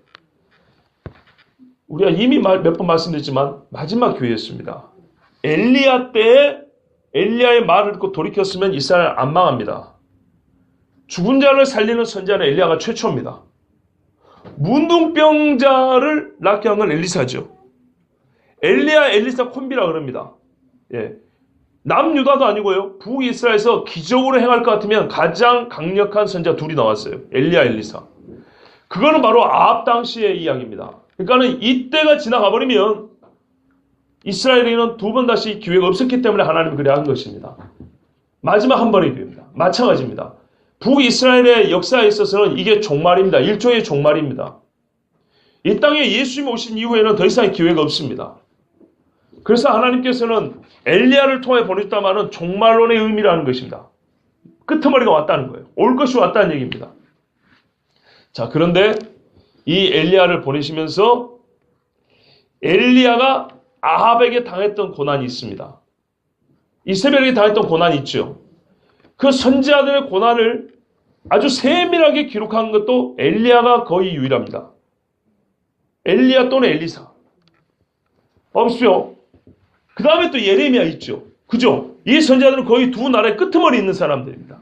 A: 우리가 이미 몇 번 말씀드렸지만 마지막 교회였습니다. 엘리야 때에 엘리야의 말을 듣고 돌이켰으면 이스라엘 안 망합니다. 죽은 자를 살리는 선지자는 엘리야가 최초입니다. 문둥병자를 낫게 한 건 엘리사죠. 엘리야 엘리사 콤비라 그럽니다. 예. 남유다도 아니고요. 북이스라엘에서 기적으로 행할 것 같으면 가장 강력한 선지자 둘이 나왔어요. 엘리야 엘리사. 그거는 바로 아합 당시의 이야기입니다. 그러니까는 이때가 지나가 버리면 이스라엘에는 두 번 다시 기회가 없었기 때문에 하나님이 그래 한 것입니다. 마지막 한 번의 기회입니다. 마찬가지입니다. 북이스라엘의 역사에 있어서는 이게 종말입니다. 일종의 종말입니다. 이 땅에 예수님 오신 이후에는 더 이상 기회가 없습니다. 그래서 하나님께서는 엘리야를 통해 보냈다마는 종말론의 의미라는 것입니다. 끄트머리가 왔다는 거예요. 올 것이 왔다는 얘기입니다. 자, 그런데 이 엘리야를 보내시면서 엘리야가 아합에게 당했던 고난이 있습니다. 이세벨에게 당했던 고난이 있죠. 그 선지자들의 고난을 아주 세밀하게 기록한 것도 엘리야가 거의 유일합니다. 엘리야 또는 엘리사. 보십시오. 그 다음에 또 예레미야 있죠. 그죠? 이 선지자들은 거의 두 나라의 끄트머리 있는 사람들입니다.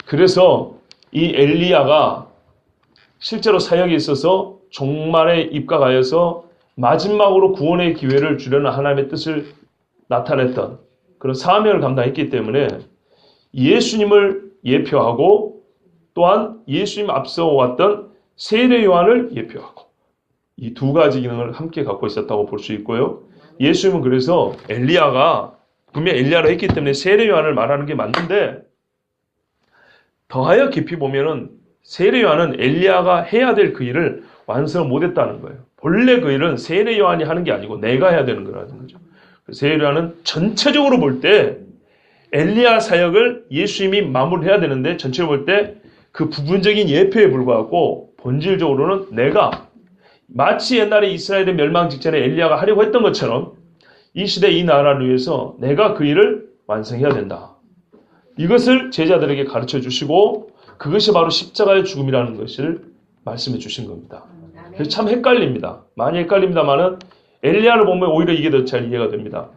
A: 그래서 이 엘리야가 실제로 사역에 있어서 종말에 입각하여서 마지막으로 구원의 기회를 주려는 하나님의 뜻을 나타냈던 그런 사명을 감당했기 때문에 예수님을 예표하고 또한 예수님 앞서 왔던 세례 요한을 예표하고 이 두 가지 기능을 함께 갖고 있었다고 볼 수 있고요. 예수님은 그래서 엘리야가 분명 엘리야를 했기 때문에 세례 요한을 말하는 게 맞는데 더하여 깊이 보면은 세례 요한은 엘리야가 해야 될 그 일을 완성을 못했다는 거예요. 본래 그 일은 세례 요한이 하는 게 아니고 내가 해야 되는 거라는 거죠. 세례 요한은 전체적으로 볼 때 엘리야 사역을 예수님이 마무리해야 되는데 전체로 볼 때 그 부분적인 예표에 불과하고 본질적으로는 내가 마치 옛날에 이스라엘의 멸망 직전에 엘리야가 하려고 했던 것처럼 이 시대 이 나라를 위해서 내가 그 일을 완성해야 된다. 이것을 제자들에게 가르쳐 주시고 그것이 바로 십자가의 죽음이라는 것을 말씀해 주신 겁니다. 그래서 참 헷갈립니다. 많이 헷갈립니다만은 엘리야를 보면 오히려 이게 더 잘 이해가 됩니다.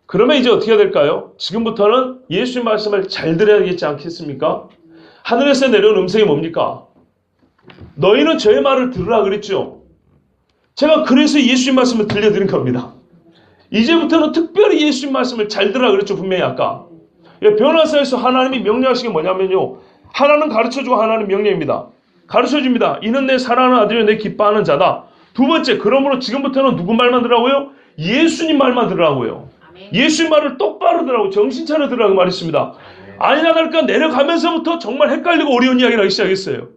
A: 그러면 이제 어떻게 될까요? 지금부터는 예수의 말씀을 잘 들어야겠지 않겠습니까? 하늘에서 내려온 음성이 뭡니까? 너희는 저의 말을 들으라 그랬죠. 제가 그래서 예수의 말씀을 들려드린 겁니다. 이제부터는 특별히 예수의 말씀을 잘 들으라 그랬죠. 분명히 아까. 변화사에서 하나님이 명령하신 게 뭐냐면요. 하나는 가르쳐주고 하나는 명령입니다. 가르쳐줍니다. 이는 내 사랑하는 아들이요 내 기뻐하는 자다. 두 번째, 그러므로 지금부터는 누구 말만 들으라고요? 예수님 말만 들으라고요. 예수님 말을 똑바로 들으라고 정신 차려 들으라고 말했습니다. 아니나 다를까 내려가면서부터 정말 헷갈리고 어려운 이야기를 하기 시작했어요.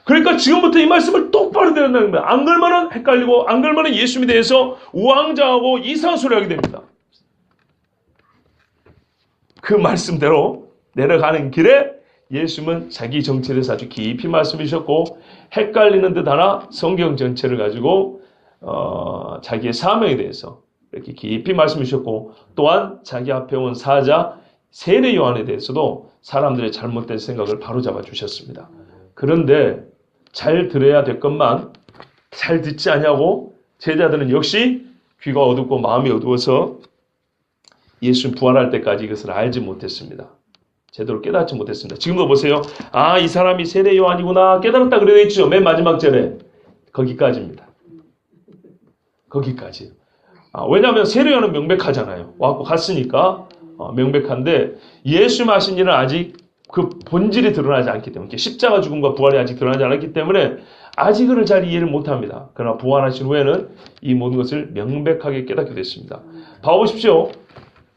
A: 그러니까 지금부터 이 말씀을 똑바로 들어야 된다는 거예요. 안 그러면은 헷갈리고 안 그러면은 예수님에 대해서 우왕좌하고 이상한 소리 하게 됩니다. 그 말씀대로 내려가는 길에 예수님은 자기 정체에 대해서 아주 깊이 말씀해 주셨고 헷갈리는 듯 하나 성경 전체를 가지고 자기의 사명에 대해서 이렇게 깊이 말씀해 주셨고 또한 자기 앞에 온 사자 세례 요한에 대해서도 사람들의 잘못된 생각을 바로잡아 주셨습니다. 그런데 잘 들어야 될 것만 잘 듣지 않냐고 제자들은 역시 귀가 어둡고 마음이 어두워서 예수님 부활할 때까지 이것을 알지 못했습니다. 제대로 깨닫지 못했습니다. 지금도 보세요. 아, 이 사람이 세례 요한이구나 깨달았다 그래 있죠. 맨 마지막 절에. 거기까지입니다. 거기까지. 왜냐하면 세례 요한은 명백하잖아요. 와갖고 갔으니까 명백한데 예수님 하신 일은 아직 그 본질이 드러나지 않기 때문에 십자가 죽음과 부활이 아직 드러나지 않았기 때문에 아직을 잘 이해를 못합니다. 그러나 부활하신 후에는 이 모든 것을 명백하게 깨닫게 됐습니다. 봐보십시오.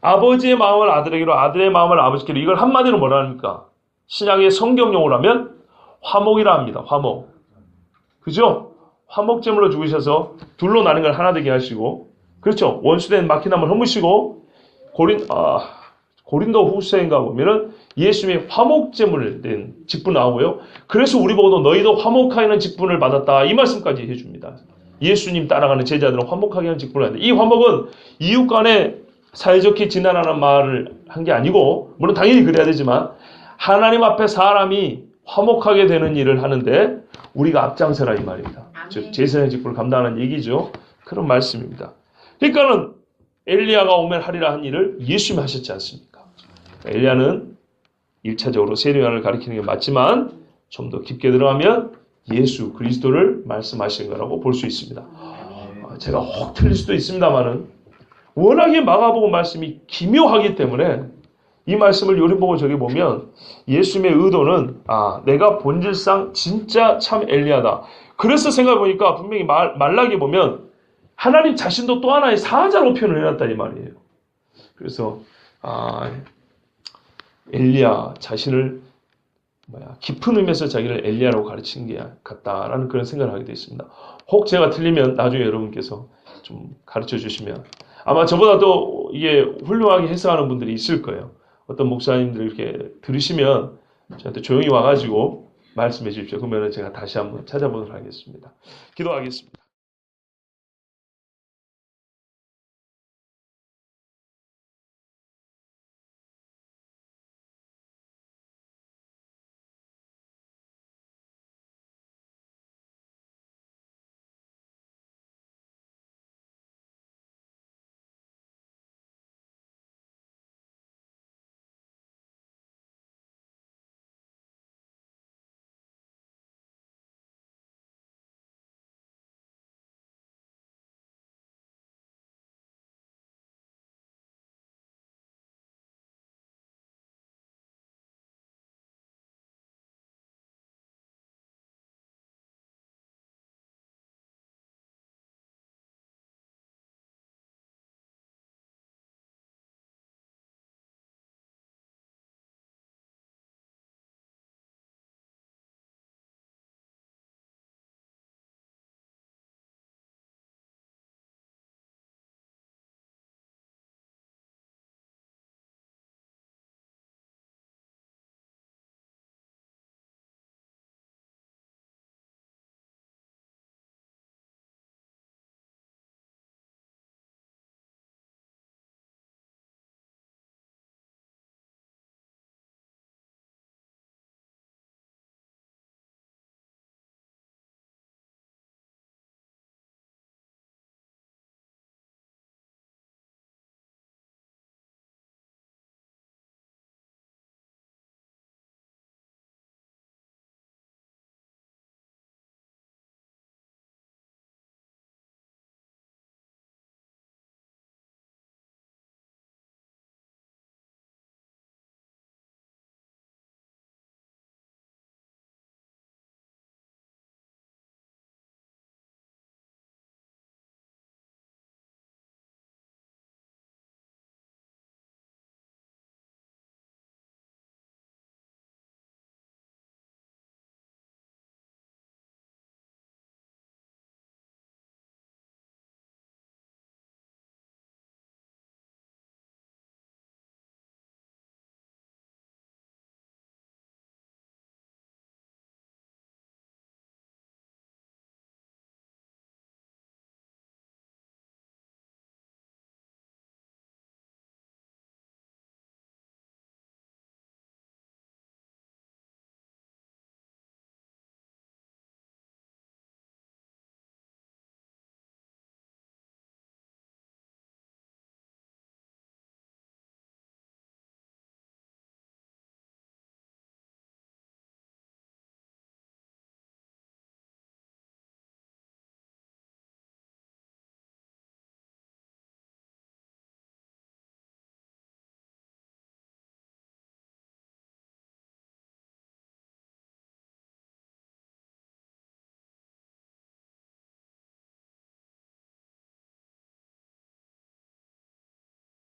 A: 아버지의 마음을 아들에게로 아들의 마음을 아버지께로 이걸 한마디로 뭐라 합니까? 신약의 성경용어로 하면 화목이라 합니다. 화목. 그죠? 화목제물로 죽으셔서 둘로 나는 걸 하나 되게 하시고 그렇죠. 원수된 마키남을 허무시고 고린도 후서인가 보면은 예수님의 화목제물을 낸 직분 나오고요. 그래서 우리 보고도 너희도 화목하게 하는 직분을 받았다. 이 말씀까지 해줍니다. 예수님 따라가는 제자들은 화목하게 하는 직분을 하는데 이 화목은 이웃 간에 사이좋게 지내라는 말을 한 게 아니고 물론 당연히 그래야 되지만 하나님 앞에 사람이 화목하게 되는 일을 하는데 우리가 앞장서라 이 말입니다. 즉 제사의 직분을 감당하는 얘기죠. 그런 말씀입니다. 그러니까는 엘리야가 오면 하리라 한 일을 예수님이 하셨지 않습니까? 엘리야는 1차적으로 세례 요한을 가리키는 게 맞지만 좀 더 깊게 들어가면 예수 그리스도를 말씀하신 거라고 볼 수 있습니다. 제가 혹 틀릴 수도 있습니다만은 워낙에 마가복음 말씀이 기묘하기 때문에 이 말씀을 요리 보고 저기 보면 예수님의 의도는 내가 본질상 진짜 참 엘리야다. 그래서 생각해보니까 분명히 말라기 보면 하나님 자신도 또 하나의 사자로 표현을 해놨다 이 말이에요. 그래서 엘리야 자신을 깊은 의미에서 자기를 엘리야라고 가르치는 게 같다라는 그런 생각을 하게 되어 있습니다. 혹 제가 틀리면 나중에 여러분께서 좀 가르쳐 주시면 아마 저보다도 이게 훌륭하게 해석하는 분들이 있을 거예요. 어떤 목사님들 이렇게 들으시면 저한테 조용히 와가지고 말씀해 주십시오. 그러면 제가 다시 한번 찾아보도록 하겠습니다. 기도하겠습니다.